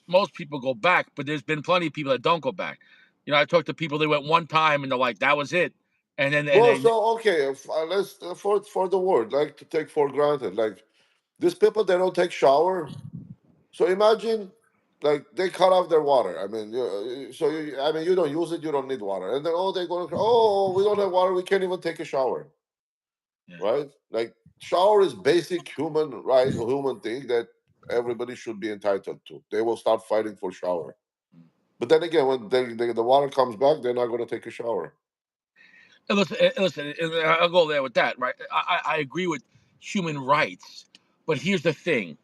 most people go back, but there's been plenty of people that don't go back. I talked to people that went one time and they're like, that was it, and Well, then so okay, let's for the word like to take for granted. Like these people, they don't take shower. So imagine, like they cut off their water. I mean, I mean, you don't use it, you don't need water, and then they're going, oh, we don't have water, we can't even take a shower, yeah. right? Like shower is basic human right, human thing that everybody should be entitled to. They will start fighting for shower, but then again, when the water comes back, they're not going to take a shower. And I'll go there with that. Right, I agree with human rights, but here's the thing.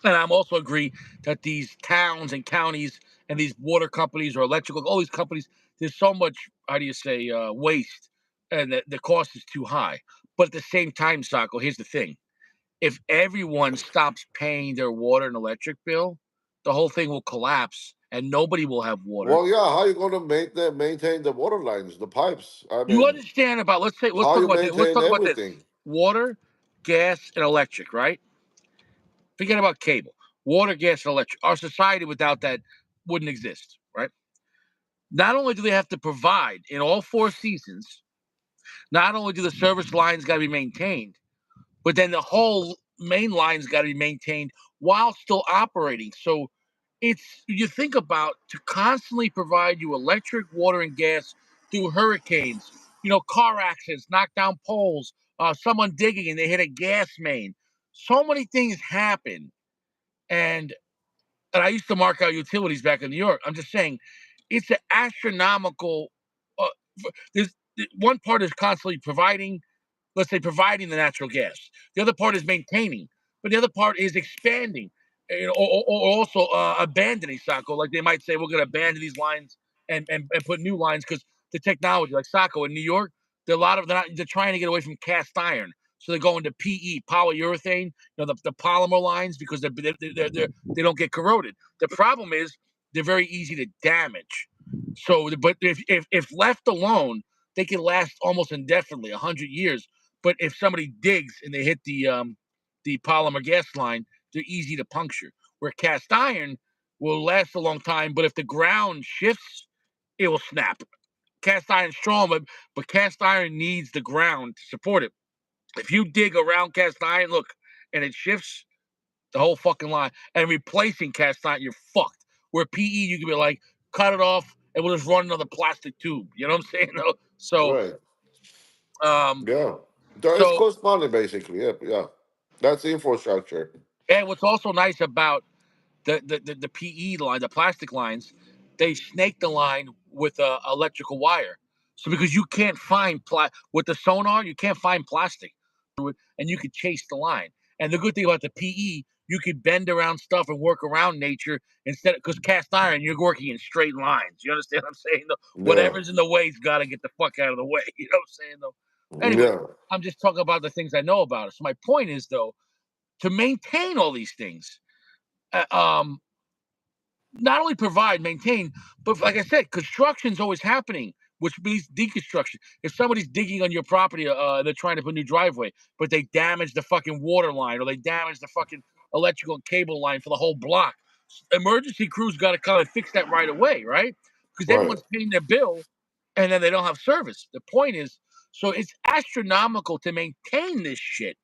And I'm also agree that these towns and counties and these water companies or electrical, all these companies, there's so much, how do you say, waste, and the cost is too high. But at the same time, Sacco, here's the thing: if everyone stops paying their water and electric bill, the whole thing will collapse, and nobody will have water. Well, yeah, how you going to maintain the water lines, the pipes? I You mean, understand about? Let's how talk you about this. Let's maintain talk about this: everything? water, gas, and electric. Right? Forget about cable. Water, gas, and electric. Our society without that wouldn't exist, right? Not only do they have to provide in all four seasons, not only do the service lines got to be maintained, but then the whole main line's got to be maintained while still operating. So you think about to constantly provide you electric, water, and gas through hurricanes, car accidents, knock down poles, someone digging and they hit a gas main. So many things happen, and I used to mark out utilities back in New York. I'm just saying, it's an astronomical. Uh, there's one part is constantly providing, let's say, providing the natural gas. The other part is maintaining, but the other part is expanding, or also abandoning Saco. Like they might say, we're going to abandon these lines and put new lines because the technology, like Saco in New York, they're trying to get away from cast iron. So they're going to PE, polyurethane, the polymer lines because they don't get corroded. The problem is they're very easy to damage. So, but if left alone, they can last almost indefinitely, 100 years. But if somebody digs and they hit the polymer gas line, they're easy to puncture. Where cast iron will last a long time, but if the ground shifts, it will snap. Cast iron strong, but cast iron needs the ground to support it. If you dig around cast iron, look, and it shifts, the whole fucking line. And replacing cast iron, you're fucked. Where PE, you can be like, cut it off, and we'll just run another plastic tube. You know what I'm saying? So Right. Um, Yeah. It so costs money basically. Yeah, yeah. That's infrastructure. and what's also nice about the PE line, the plastic lines, they snake the line with electrical wire. So because you can't find with the sonar, you can't find plastic, and you could chase the line. And the good thing about the PE, you could bend around stuff and work around nature instead of because cast iron, you're working in straight lines. You understand what I'm saying? Though Yeah. whatever's in the way's got to get the fuck out of the way. You know what I'm saying? Though. Anyway, Yeah. I'm just talking about the things I know about it. So my point is though, to maintain all these things, uh, um, not only provide, maintain, but like I said, construction's always happening, which means deconstruction. If somebody's digging on your property, they're trying to put a new driveway, but they damage the fucking water line or they damage the fucking electrical cable line for the whole block. Emergency crews got to come and fix that right away, right? Because Right. everyone's paying their bill and then they don't have service. The point is, so it's astronomical to maintain this shit.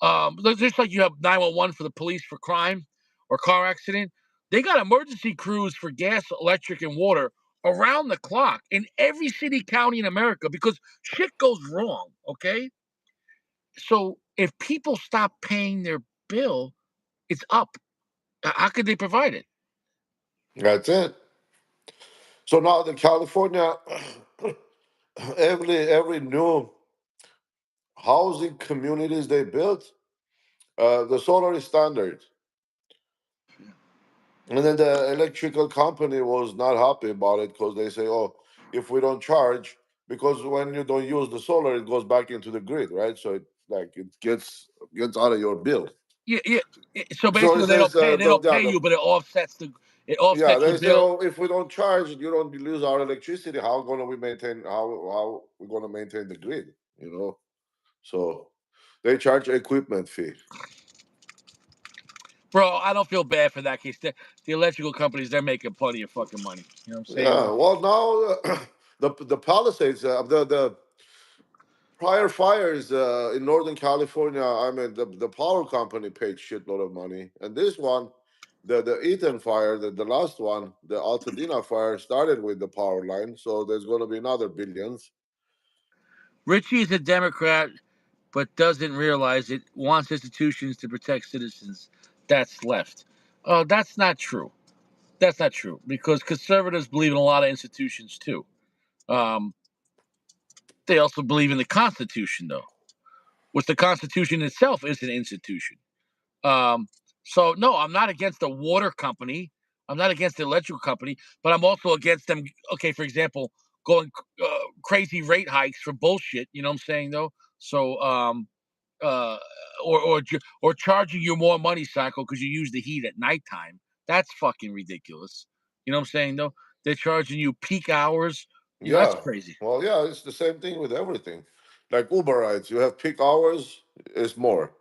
Um, just like you have 911 for the police for crime or car accident, they got emergency crews for gas, electric, and water around the clock in every city, county in America because shit goes wrong. Okay, so if people stop paying their bill, it's up. How could they provide it? That's it. So now the California, every new housing communities they built, the solar is standard. And then the electrical company was not happy about it because they say, oh, if we don't charge, because when you don't use the solar, it goes back into the grid, right? So it gets out of your bill. Yeah, yeah. So So basically, it says they don't yeah, pay you, but it yeah, offsets your they say, bill. oh, if we don't charge, you don't lose our electricity. How we gonna maintain the grid? You know, so they charge equipment fee. Bro, I don't feel bad for that case. The electrical companies, they're making plenty of fucking money. You know what I'm saying? Yeah, well now the Palisades, the prior fires in Northern California, I mean, the power company paid shitload of money, and this one, the Eaton fire, the last one, the Altadena fire, started with the power line, so there's going to be another billions. Richie is a Democrat, but doesn't realize it wants institutions to protect citizens. That's left. Oh, that's not true. That's not true because conservatives believe in a lot of institutions too. Um, they also believe in the Constitution, though, which the Constitution itself is an institution. Um, so no, I'm not against the water company. I'm not against the electrical company, but I'm also against them. Okay, for example, going crazy rate hikes for bullshit. You know what I'm saying though? So uh, or charging you more money, Psycho, because you use the heat at nighttime. That's fucking ridiculous. You know what I'm saying though? They're charging you peak hours. You know that's Yeah, crazy. well, yeah, it's the same thing with everything. Like Uber rides, you have peak hours, it's more.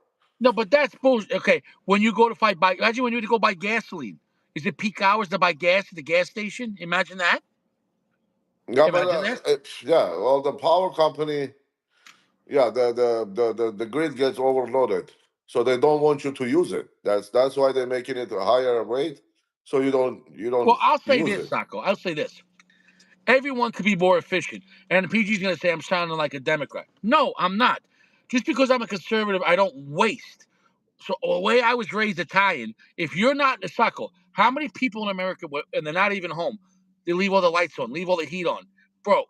No, but that's bullshit. Okay, when you go to buy, imagine when you need to go buy gasoline. Is it peak hours to buy gas at the gas station? Imagine that. Yeah, but Imagine that. yeah, well, the power company, yeah, the grid gets overloaded, so they don't want you to use it. That's why they're making it a higher rate, so you don't Well, I'll say use this, it. Sacco. I'll say this. Everyone could be more efficient. And the PG's going to say I'm sounding like a Democrat. No, I'm not. Just because I'm a conservative, I don't waste. So the way I was raised Italian, if you're not in the Sacco, how many people in America, and they're not even home, they leave all the lights on, leave all the heat on? Bro,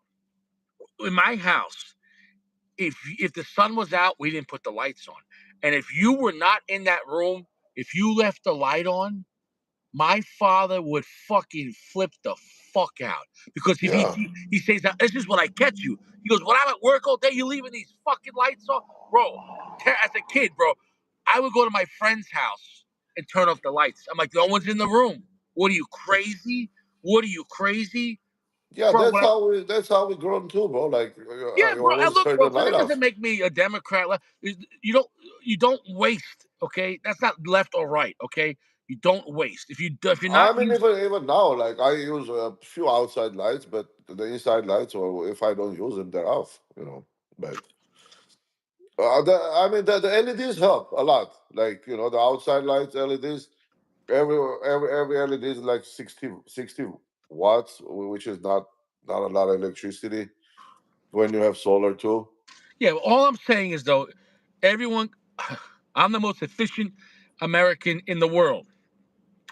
in my house, if the sun was out, we didn't put the lights on. And if you were not in that room, if you left the light on, my father would fucking flip the fuck out because if Yeah, he says this is what I catch you. He goes, when I'm at work all day, you leaving these fucking lights on, bro. As a kid, bro, I would go to my friend's house and turn off the lights. I'm like, no one's in the room. What are you crazy? What are you crazy, yeah, bro? that's how we grown too, bro. Like Yeah, you bro. And always look, turn bro. the So light that doesn't off. make me a Democrat. You don't waste. Okay, that's not left or right. Okay, you don't waste. If you're not I mean, using. even now, like I use a few outside lights, but the inside lights, or if I don't use them, they're off. But I mean, the LEDs help a lot. Like the outside lights, LEDs. Every LED is like 60 watts, which is not a lot of electricity. when you have solar too. Yeah, all I'm saying is though, everyone, I'm the most efficient American in the world.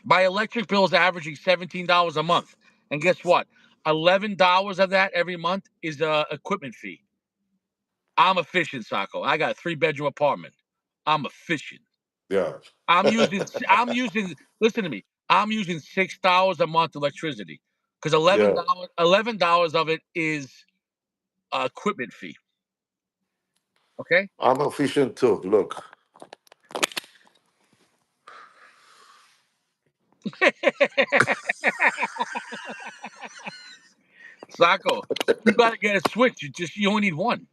My electric bill is averaging $17 a month, and guess what? $11 of that every month is a equipment fee. I'm efficient, Sacco. I got a 3 bedroom apartment. I'm efficient. Yeah. I'm using. I'm using. Listen to me. I'm using $6 a month electricity because eleven Yeah. dollars. $11 of it is equipment fee. Okay. I'm efficient too. Look. Sacco, you got to get a switch. You only need one.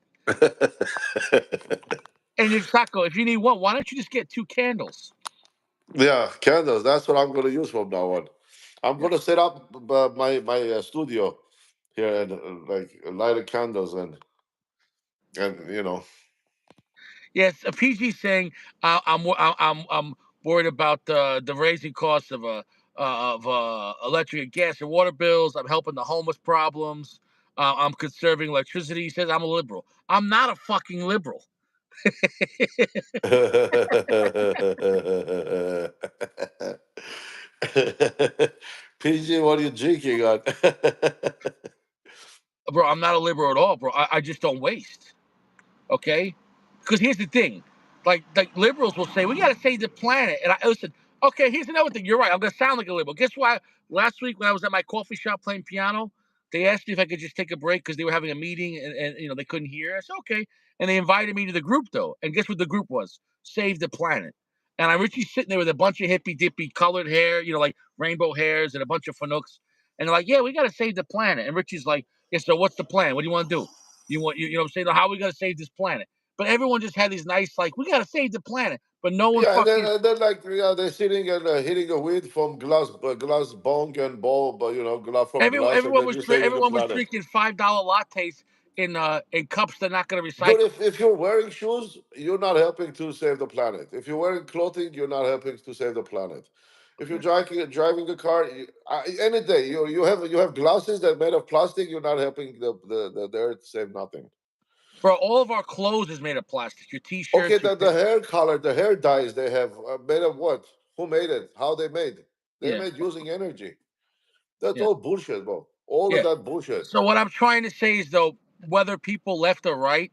And if Sacco, if you need one, why don't you just get 2 candles? Yeah, candles. That's what I'm going to use from now on. I'm Yeah. going to set up my studio here and like light the candles and you know. Yes. A PG saying I'm worried about the raising costs of electric and gas and water bills. I'm helping the homeless problems. I'm conserving electricity. He says I'm a liberal. I'm not a fucking liberal. PG, what are you drinking on? Bro, I'm not a liberal at all, bro. I just don't waste. Okay? Because here's the thing. Like liberals will say, we gotta save the planet. And I listen, okay, here's another thing. You're right. I'm gonna sound like a liberal. Guess why? Last week when I was at my coffee shop playing piano, they asked me if I could just take a break because they were having a meeting and they couldn't hear. I said, okay. And they invited me to the group though. And guess what the group was? Save the planet. And I'm Richie sitting there with a bunch of hippy dippy colored hair, like rainbow hairs and a bunch of fanooks. And they're like, yeah, we gotta save the planet. And Richie's like, yeah, so what's the plan? What do you want to do? You know what I'm saying? How are we gonna save this planet? But everyone just had these nice, like, we gotta save the planet. But no one Yeah, fucking and then like yeah, they're sitting and hitting a weed from glass bong and ball, but glass from glass, and then you're saving the everyone was planet. drinking $5 lattes in cups they're not gonna Dude, recycle. if you're wearing shoes, you're not helping to save the planet. If you're wearing clothing, you're not helping to save the planet. If you're driving a car, any day you have glasses that are made of plastic, you're not helping the earth save nothing. Bro, all of our clothes is made of plastic. Your Okay, t-shirts, the hair color, the hair dyes they have made of what? Who made it? How they made? They yeah, made using energy. That's yeah, all bullshit, bro. All of yeah. that bullshit. So what I'm trying to say is though, whether people left or right,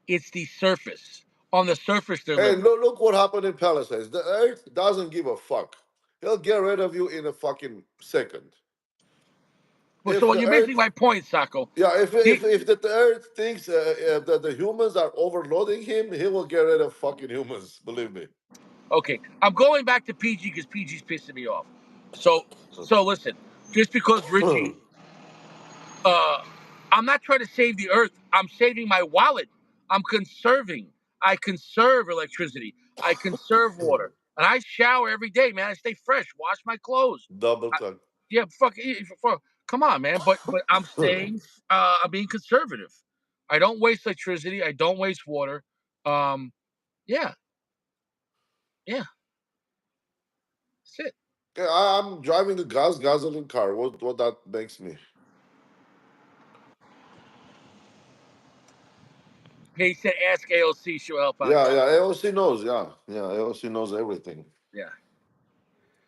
it's the surface. On the surface, they're Hey, liberal. look what happened in Palisades. The earth doesn't give a fuck. He'll get rid of you in a fucking second. Well, so If what the you're missing earth, my point, Sacco. yeah, if The, if if the earth thinks that the humans are overloading him, he will get rid of fucking humans. Believe me. okay, I'm going back to PG because PG's pissing me off. So listen, just because Richie uh, I'm not trying to save the earth. I'm saving my wallet. I'm conserving. I conserve electricity. I conserve water. And I shower every day, man. I stay fresh. Wash my clothes. Double I, tongue. yeah, come on, man. But I'm staying. I'm being conservative. I don't waste electricity. I don't waste water. Um, yeah, yeah. That's it. Yeah, I'm driving a gasoline car. What that makes me? He said, "Ask AOC. She'll help out." Yeah, Yeah, yeah. AOC knows. Yeah. AOC knows everything. yeah,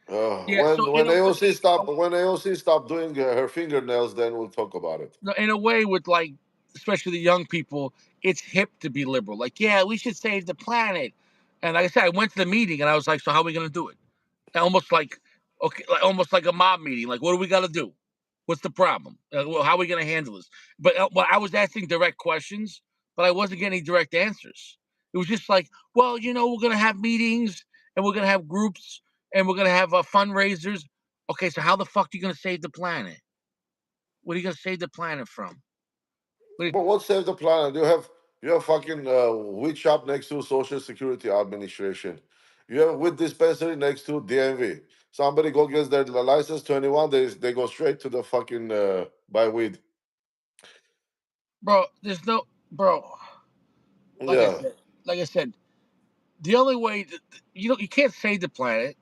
Uh, yeah. when So when AOC stop when AOC stop doing her fingernails, then we'll talk about it. in a way with like especially the young people, it's hip to be liberal, like, yeah, we should save the planet. And like I said, I went to the meeting and I was like, so how are we going to do it? And almost like, okay, like, almost like a mob meeting, like, what do we got to do? What's the problem? Well, how are we going to handle this? But well, I was asking direct questions, but I wasn't getting direct answers. It was just like, well, we're going to have meetings and we're going to have groups and we're going to have fundraisers. Okay, so how the fuck are you going to save the planet? What are you going to save the planet from? But what saves the planet? You have fucking weed shop next to Social Security Administration. You have a weed dispensary next to DMV. Somebody go gets their license 21, they go straight to the fucking buy weed. Bro, there's no, bro. Like I Yeah. said, like I said, the only way you can't save the planet.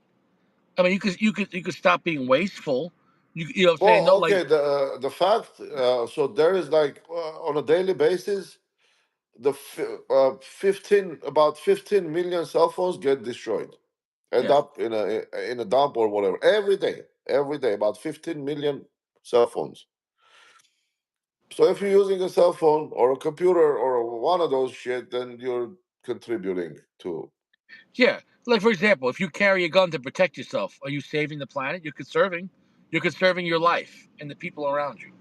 I mean, you could stop being wasteful. You know what I'm saying? No, Well, like okay. The fact, so there is like on a daily basis, 15 about 15 million cell phones get destroyed, end yes, up in a dump or whatever every day about 15 million cell phones. So if you're using a cell phone or a computer or one of those shit, then you're contributing to. yeah. Like for example, if you carry a gun to protect yourself, are you saving the planet? You're conserving your life and the people around you.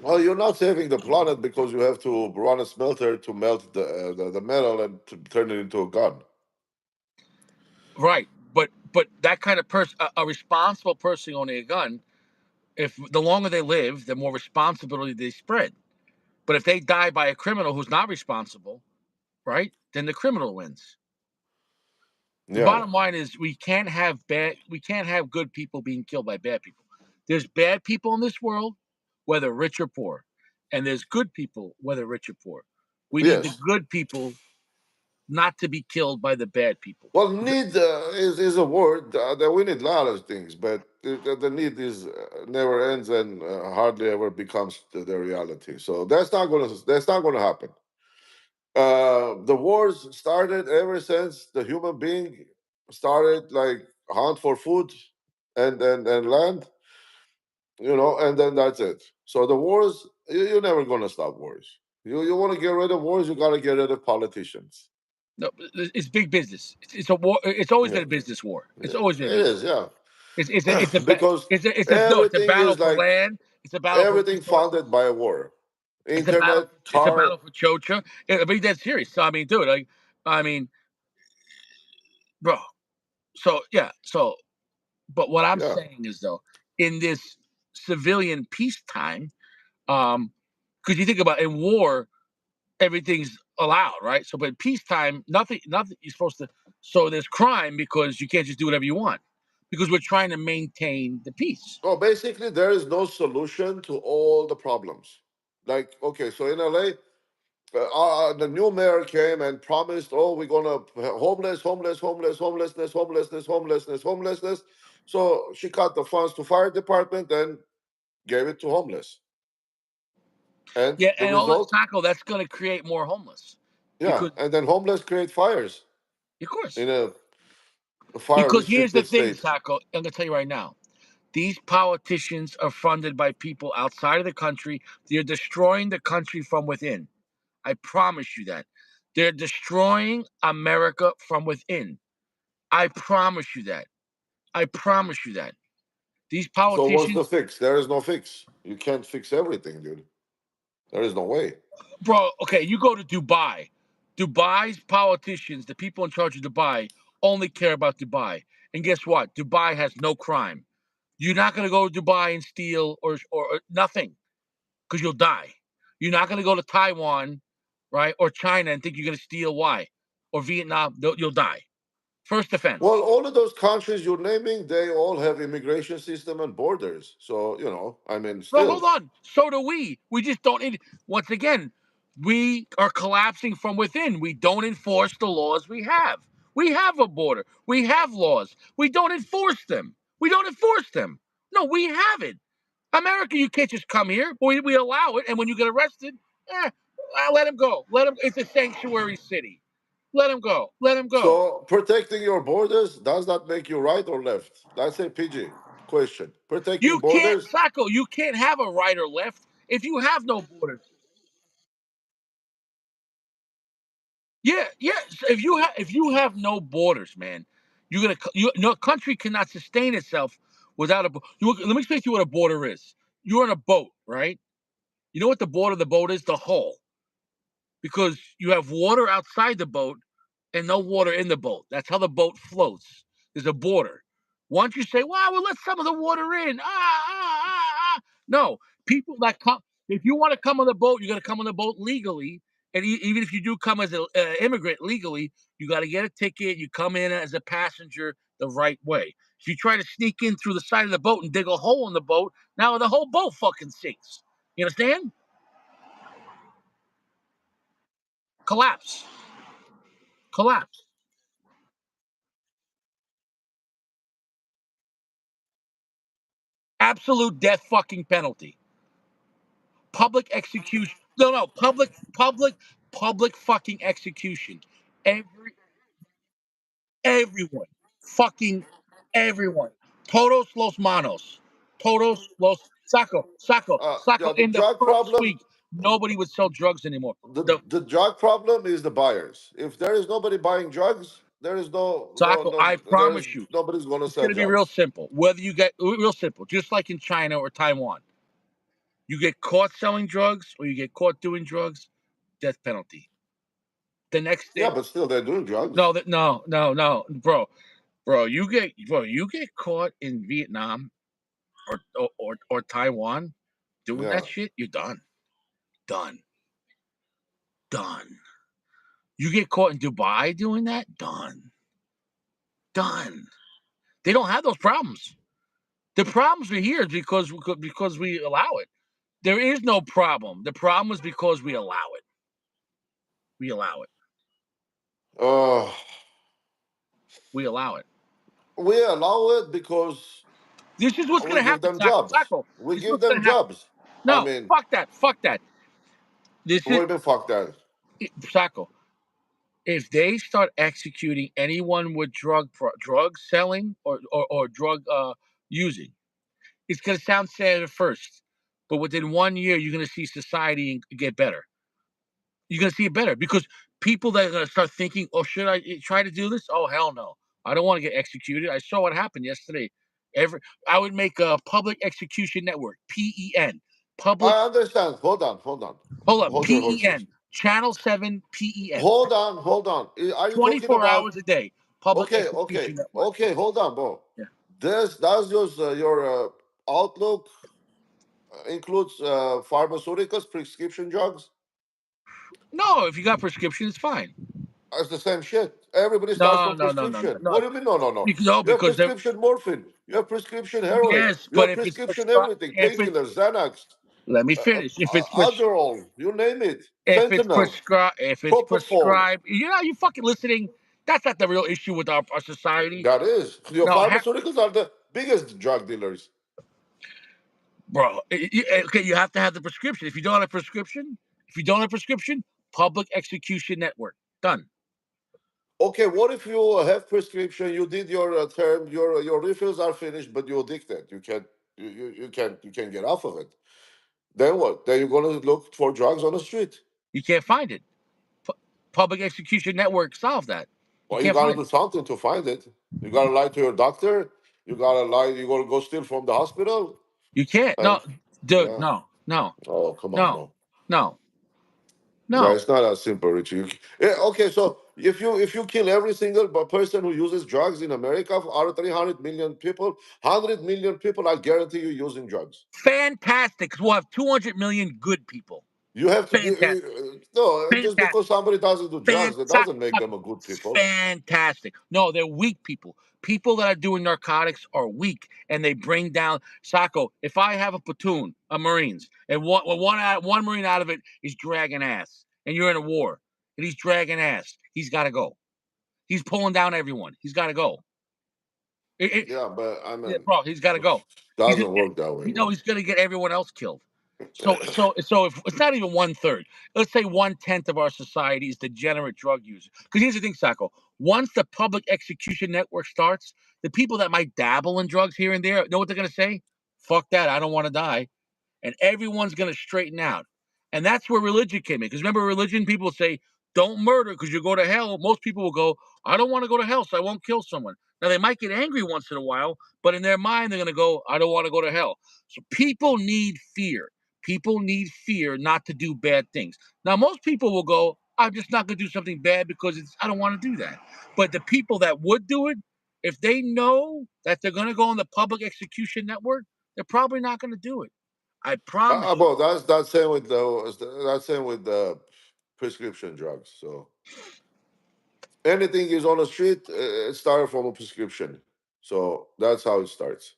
Well, you're not saving the planet because you have to run a smelter to melt the metal and to turn it into a gun. Right. But that kind of person, a responsible person owning a gun, if the longer they live, the more responsibility they spread. But if they die by a criminal who's not responsible, right, then the criminal wins. The Yeah. bottom line is we can't have good people being killed by bad people. There's bad people in this world, whether rich or poor, and there's good people, whether rich or poor. We need the Yes. good people not to be killed by the bad people. Well, need is a word that we need a lot of things, but the need is never ends and hardly ever becomes the reality. So that's not gonna happen. The wars started ever since the human being started like hunt for food and land, and then that's it. So the wars, you're never gonna stop wars. You want to get rid of wars, you gotta get rid of politicians. No, it's big business. It's a war. It's always Yeah, been a business war. It's it always been a business is. war. Yeah, because It's a no. It's a everything battle is for like land. It's a battle for everything resources. funded by a war. It's a battle. Internet, It's a battle car, for Chocha. I mean, that's serious. So I mean, dude. I mean, bro. So yeah. So, but what I'm yeah. saying is though, in this civilian peacetime, because you think about in war, everything's allowed, right? So, but in peacetime, nothing. You're supposed to. So there's crime because you can't just do whatever you want because we're trying to maintain the peace. Well, basically, there is no solution to all the problems. Like, okay, so in LA, the new mayor came and promised, oh, we're gonna homelessness. So she cut the funds to fire department and gave it to homeless. And Yeah, the and all that result, taco, that's going to create more homeless yeah, because, and then homeless create fires of course, in a fire because here's the restricted thing, state. Taco. I'm going to tell you right now. These politicians are funded by people outside of the country. They're destroying the country from within. I promise you that. They're destroying America from within. I promise you that. I promise you that. These So what's the politicians, fix? There is no fix. You can't fix everything, dude. There is no way. bro, okay, you go to Dubai. Dubai's politicians, the people in charge of Dubai, only care about Dubai. And guess what? Dubai has no crime. You're not going to go to Dubai and steal or nothing because you'll die. You're not going to go to Taiwan, right, or China and think you're going to steal. Why? Or Vietnam, you'll die. First Well, offense. all of those countries you're naming, they all have immigration system and borders. So, I mean, No, still. hold on. So do we. We just don't. Once again, we are collapsing from within. We don't enforce the laws we have. We have a border. We have laws. We don't enforce them. We don't enforce them. No, we have it. America, you can't just come here. We allow it, and when you get arrested, let him go. Let him. It's a sanctuary city. Let him go. Let him go. So, protecting your borders, does that make you right or left? That's a PG question. Protecting You can't, borders, Sacco. You can't have a right or left if you have no borders. Yeah, yeah. So if you have no borders, man, you're gonna no country cannot sustain itself without let me explain to you what a border is. You're on a boat, right? You know what the border of the boat is? The hull, because you have water outside the boat and no water in the boat. That's how the boat floats. There's a border. Once you say, "Well, we'll let some of the water in," no, people that come, if you want to come on the boat, you got to come on the boat legally. And even if you do come as an immigrant legally, you got to get a ticket. You come in as a passenger the right way. If you try to sneak in through the side of the boat and dig a hole in the boat, now the whole boat fucking sinks. You understand? Collapse. Collapse. Absolute death fucking penalty. Public execution. No, public fucking execution. Every everyone, fucking everyone. Todos los manos. Todos los Saco. Yeah, the In the drug first problem. week, nobody would sell drugs anymore. The The the drug problem is the buyers. If there is nobody buying drugs, there is Saco, I there is promise you, nobody's going to it's sell gonna be real drugs. simple. Whether you get real simple, just like in China or Taiwan, you get caught selling drugs or you get caught doing drugs, death penalty. The next Yeah, day, but still they're doing drugs. no, bro, you get caught in Vietnam or Taiwan doing Yeah. that shit, you're done. Done. Done. You get caught in Dubai doing that, done. Done. They don't have those problems. The problems are here because we allow it. There is no problem. The problem is because we allow it. We allow it. Uh, We allow it. we allow it because This is what's we gonna give happen, them Taco. jobs. Taco. We This is give what's them gonna happen. jobs. I No, mean, fuck that. Fuck that. This what do is you mean, fuck that? Taco. If they start executing anyone with drug selling or drug using, it's gonna sound sad at first, but within 1 year, you're gonna see society get better. You're gonna see it better because people that are gonna start thinking, "Oh, should I try to do this? Oh, hell no! I don't want to get executed." I saw what happened yesterday. Every I would make a public execution network, PEN, public. I understand. Hold on. Hold up, Hold your horses. PEN, Channel 7, PEN, Hold on. Are you talking 24 about? hours a day, public Okay, execution network. hold on, bro. Yeah. This does your outlook includes pharmaceuticals, prescription drugs. No, if you got prescription, it's fine. It's the same shit. Everybody starts No, from no, no, no, no, prescription. What no. do you mean? No, no, no. No, You have because they're prescription morphine. You have prescription heroin. yes, You but have if it's prescription prescribed, everything. if it's Painkillers, Xanax, let me finish. Adderall, you name it. Fentanyl, If it's propofol. prescribed, you fucking listening. That's not the real issue with our society. That is. Your No, pharmaceuticals are the biggest drug dealers. bro. Okay, you have to have the prescription. If you don't have prescription, public execution network done. Okay, what if you have prescription? You did your term. Your refills are finished, but you're addicted. You can't get off of it. Then what? Then you're gonna look for drugs on the street. You can't find it. Pu- Public execution network solve that. You Well, you can't gotta find do it. something to find it. You gotta lie to your doctor. You gotta lie. You gotta go steal from the hospital. You can't. And No, dude. yeah. No, no, Oh, come on, no, bro. no, Yeah, no. it's not as simple, Richie. Yeah, okay, so if you kill every single person who uses drugs in America, out of 300 million people, 100 million people, I guarantee you using drugs. Fantastic. 'Cause we'll have 200 million good people. You have to. Fantastic. No, just Fantastic. because somebody doesn't do drugs, that doesn't make them a good people. Fantastic. No, they're weak people. People that are doing narcotics are weak, and they bring down Sacco. If I have a platoon of Marines, and one Marine out of it is dragging ass, and you're in a war, and he's dragging ass, he's got to go. He's pulling down everyone. He's got to go. Yeah, but I Yeah, mean, bro, he's got to go. He's doesn't work that way, man. he's gonna get everyone else killed. So if it's not even 1/3, let's say 1/10 of our society is degenerate drug users. Because here's the thing, Sacco. Once the public execution network starts, the people that might dabble in drugs here and there, know what they're gonna say? Fuck that, I don't want to die, and everyone's going to straighten out. And that's where religion came in. Because remember, religion people say, don't murder because you go to hell. Most people will go, I don't want to go to hell, so I won't kill someone. Now, they might get angry once in a while, but in their mind, they're going to go, I don't want to go to hell. So people need fear. People need fear not to do bad things. Now, most people will go, I'm just not going to do something bad because I don't want to do that. But the people that would do it, if they know that they're going to go on the public execution network, they're probably not going to do it. I promise you. Well, that's same with the prescription drugs. So anything is on the street, it started from a prescription. So that's how it starts.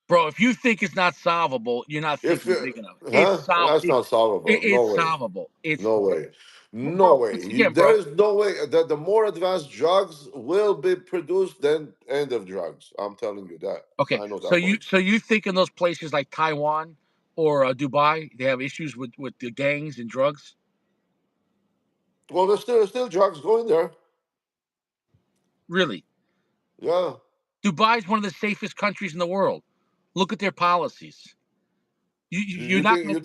Bro, if you think it's not solvable, you're not If thinking you, big enough. It's huh? sol- That's it, not solvable. No it's way. solvable. It's No way. No bro. Once way. again, There bro. is no way that the more advanced drugs will be produced than end of drugs. I'm telling you that. Okay, I know so that you much. so you think in those places like Taiwan or Dubai, they have issues with the gangs and drugs? Well, there's still drugs going there. Really? Yeah. Dubai is one of the safest countries in the world. Look at their policies. You're You not think gonna,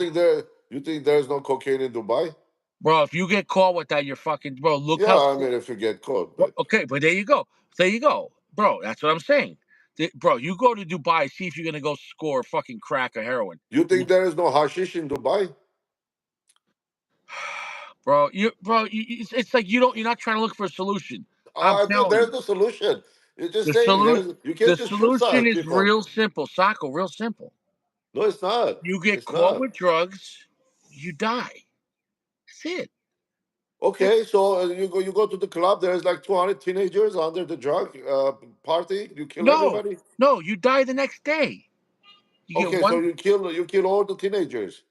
you think there's no cocaine in Dubai? bro. If you get caught with that, you're fucking, bro. Look Yeah, how. I mean if you get caught, but Okay, but there you go. There you go, bro. That's what I'm saying. Bro, you go to Dubai, see if you're gonna go score fucking crack or heroin. you think there is no hashish in Dubai? It's like you're not trying to look for a solution. I'm telling There's you, no solution. You're just the saying solution, you the can't just shoot solution is people. real simple, Sako. Real simple. No, it's not. You get It's caught not. with drugs, you die. That's it. That's Okay, so you go to the club. There's like 200 teenagers under the drug party. You kill no, everybody. no. You die the next day. You get Okay, so one. you kill all the teenagers.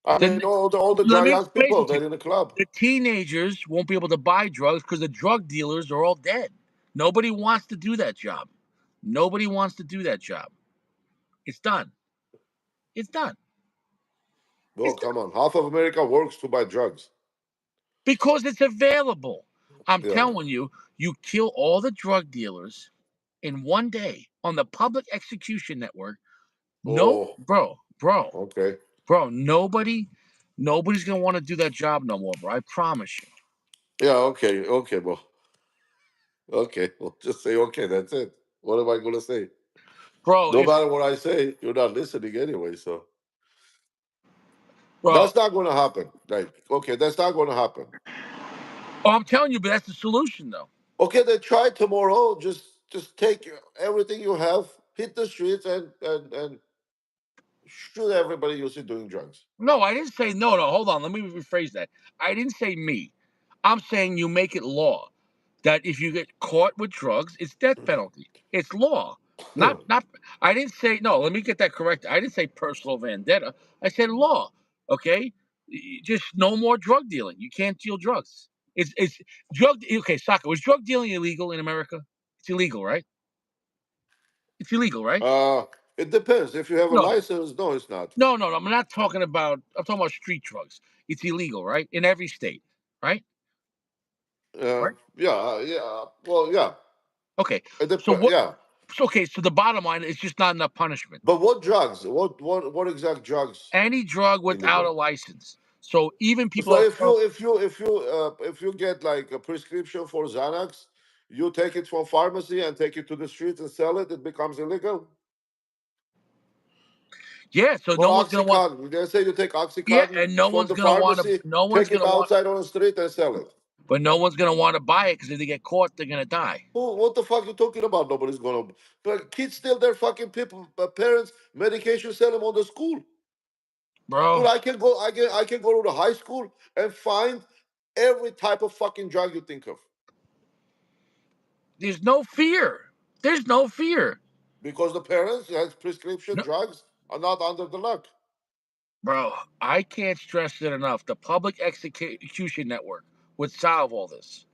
I The mean next. all the Let me young explain people it to that you. are in the club. The teenagers won't be able to buy drugs because the drug dealers are all dead. Nobody wants to do that job. Nobody wants to do that job. It's done. It's done. Oh, It's done. come on. Half of America works to buy drugs. Because it's available. I'm Yeah. telling you, you kill all the drug dealers in one day on the public execution network. No, Oh, okay. bro, nobody's gonna want to do that job no more, bro. I promise you. Yeah, okay, okay, bro. Okay, well, just say okay. That's it. What am I gonna say? Bro, No if matter what I say, you're not listening anyway. So bro, that's not gonna happen. Like, okay, that's not gonna happen. oh, I'm telling you, but that's the solution though. Okay, then try tomorrow. Just take everything you have, hit the streets, and shoot everybody you see doing drugs. No, I didn't say no, no. Hold on, let me rephrase that. I didn't say me. I'm saying you make it law that if you get caught with drugs, it's death penalty. It's law. Not. I didn't say no. Let me get that correct. I didn't say personal vendetta. I said law. Okay, just no more drug dealing. You can't deal drugs. It's drug. Okay, Saka, was drug dealing illegal in America? It's illegal, right? It's illegal, right? uh, it depends. If you have a No, license, no, it's not. no, no, no. I'm not talking about. I'm talking about street drugs. It's illegal, right? In every state, right? Right. Yeah. Well, yeah. Okay. It So what? yeah. So, okay. So the bottom line is just not enough punishment. But what drugs? What exact drugs Any drug without a illegal? license. So even people So are if you get like a prescription for Xanax, you take it from pharmacy and take it to the streets and sell it. It becomes illegal. yeah. So Or no one's gonna want. Oxycontin. They say you take Yeah, Oxycontin and no from one's the gonna want to. pharmacy, No one's take it gonna want. outside on the street and sell it. But no one's gonna want to buy it because if they get caught, they're gonna die, What the fuck you talking about? Nobody's gonna. But kids steal their fucking people, parents' medication, sell them on the school. bro. Dude, I can go to the high school and find every type of fucking drug you think of. There's no fear. There's no fear. Because the parents who has prescription No, drugs are not under the luck. bro. I can't stress it enough. The public execution network would solve all this.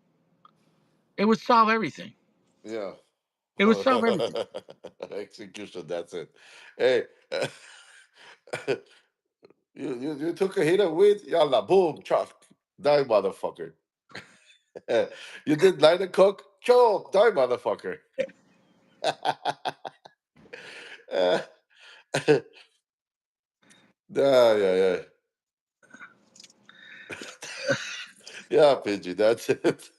It would solve everything. Yeah. It would solve everything. Execution, that's it. Hey, you took a hit of weed, yalla, boom, chuck, die, motherfucker. You did light a coke, choke, die, motherfucker. Uh, yeah, yeah, yeah. Yeah, Pidgey, that's it.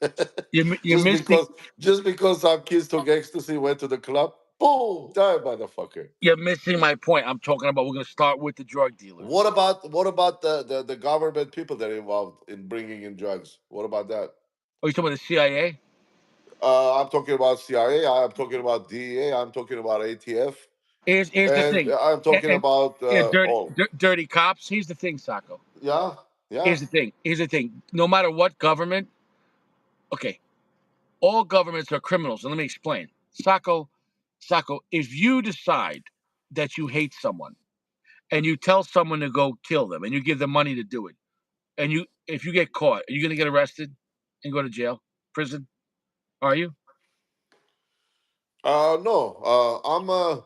You're just missing. because just because some kids took ecstasy, went to the club, boom, die, motherfucker. You're missing my point. I'm talking about we're gonna start with the drug dealers. What about the government people that are involved in bringing in drugs? What about that? Oh, you talking about the CIA? I'm talking about CIA. I'm talking about DEA. I'm talking about ATF, Here's the and thing. I'm talking And about yeah, all. dirty cops. Here's the thing, Sacco. Yeah, yeah. Here's the thing. Here's the thing. No matter what government, okay, all governments are criminals. And let me explain. Sacco, if you decide that you hate someone, and you tell someone to go kill them, and you give them money to do it, and if you get caught, are you going to get arrested and go to jail, prison? Are you? No.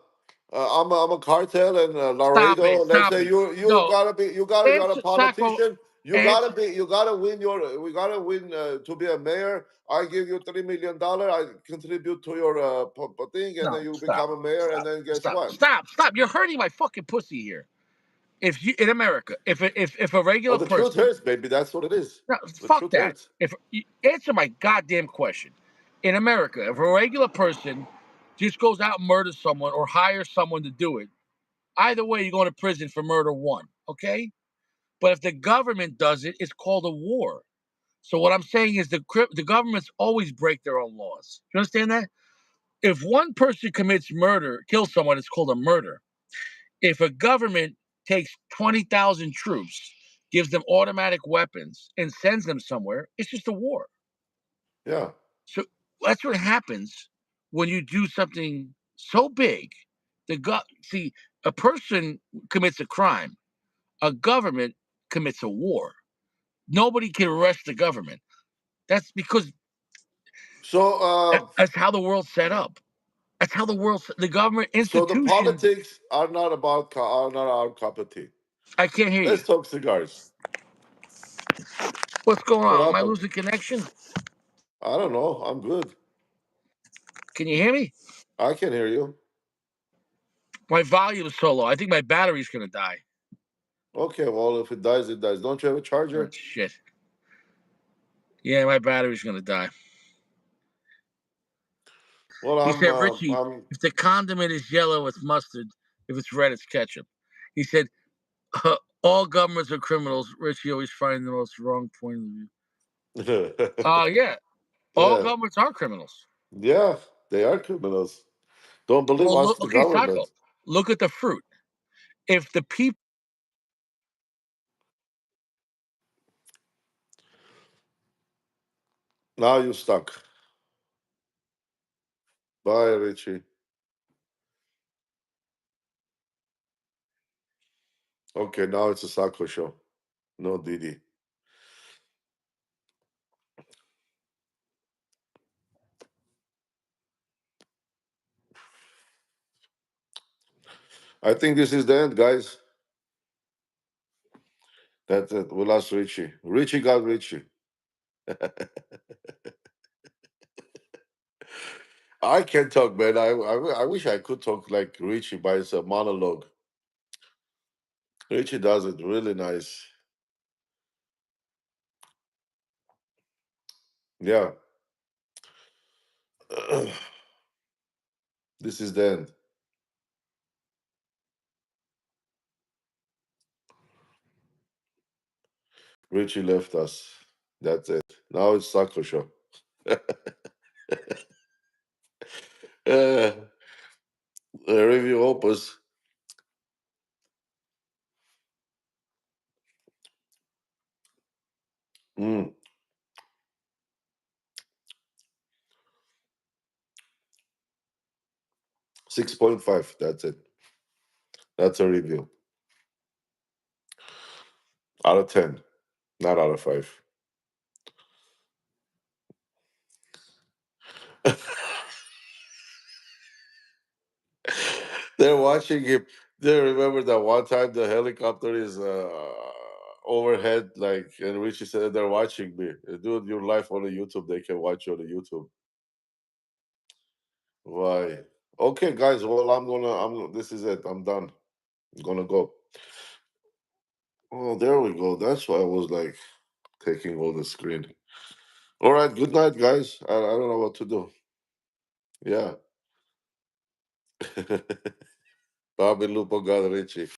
I'm a cartel in Stop Laredo. it! Let's Stop say it! you No, gotta be you're a answer, Sacco. politician. Answer. You gotta win your we gotta win to be a mayor. I give you $3 million. I contribute to your thing, and No, then you stop, become a mayor. And stop, then guess stop, what? stop, stop! You're hurting my fucking pussy here. If you in America, if a Well, regular the truth person, hurts, baby. That's what it is. no, The fuck truth that. hurts. If you answer my goddamn question, in America, if a regular person just goes out and murders someone or hires someone to do it, either way, you're going to prison for murder one. Okay, but if the government does it, it's called a war. So what I'm saying is the governments always break their own laws. You understand that? If one person commits murder, kills someone, it's called a murder. If a government takes 20,000 troops, gives them automatic weapons, and sends them somewhere, it's just a war. Yeah. So that's what happens when you do something so big. See, a person commits a crime, a government commits a war. Nobody can arrest the government. That's because So that's how the world's set up. That's how the government so the institutions. politics are not are not our cup of tea. I can't hear you. Let's talk cigars. What's going What on? Am I happened? losing connection? I don't know. I'm good. Can you hear me? I can hear you. My volume is so low. I think my battery's gonna die. Okay, well, if it dies, it dies. Don't you have a Oh, charger? shit. Yeah, my battery's gonna die. Well, He said, Richie, I'm. if the condiment is yellow, it's mustard. If it's red, it's ketchup. He said, all governments are criminals. Richie always finding the most wrong point of view. Yeah, all Yeah, governments are criminals. yeah, they are criminals. Don't believe Well, us, look, the okay, Sacco, government. look at the fruit. If the people Now you're stuck. Bye, Richie. Okay, now it's a Sacco show. No Didi. I think this is the end, guys. That's it. We lost Richie. Richie got Richie. I can't talk, man. I wish I could talk like Richie, but it's a monologue. Richie does it really nice. Yeah. This is the end. Richie left us. That's it. Now it's Sacco show. Review Opus. Mm, 6.5. That's it. That's a review. Out of 10. Not out of 5. They're watching him. They remember that one time the helicopter is overhead, like, and Richie said they're watching me. Dude, your life on the YouTube. They can watch you on the YouTube. Why? Okay, guys. Well, This is it. I'm done. I'm gonna go. Oh, there we go. That's why I was like taking all the screen. All right. Good night, guys. I don't know what to do. Yeah. Bobby Lupo got Richie.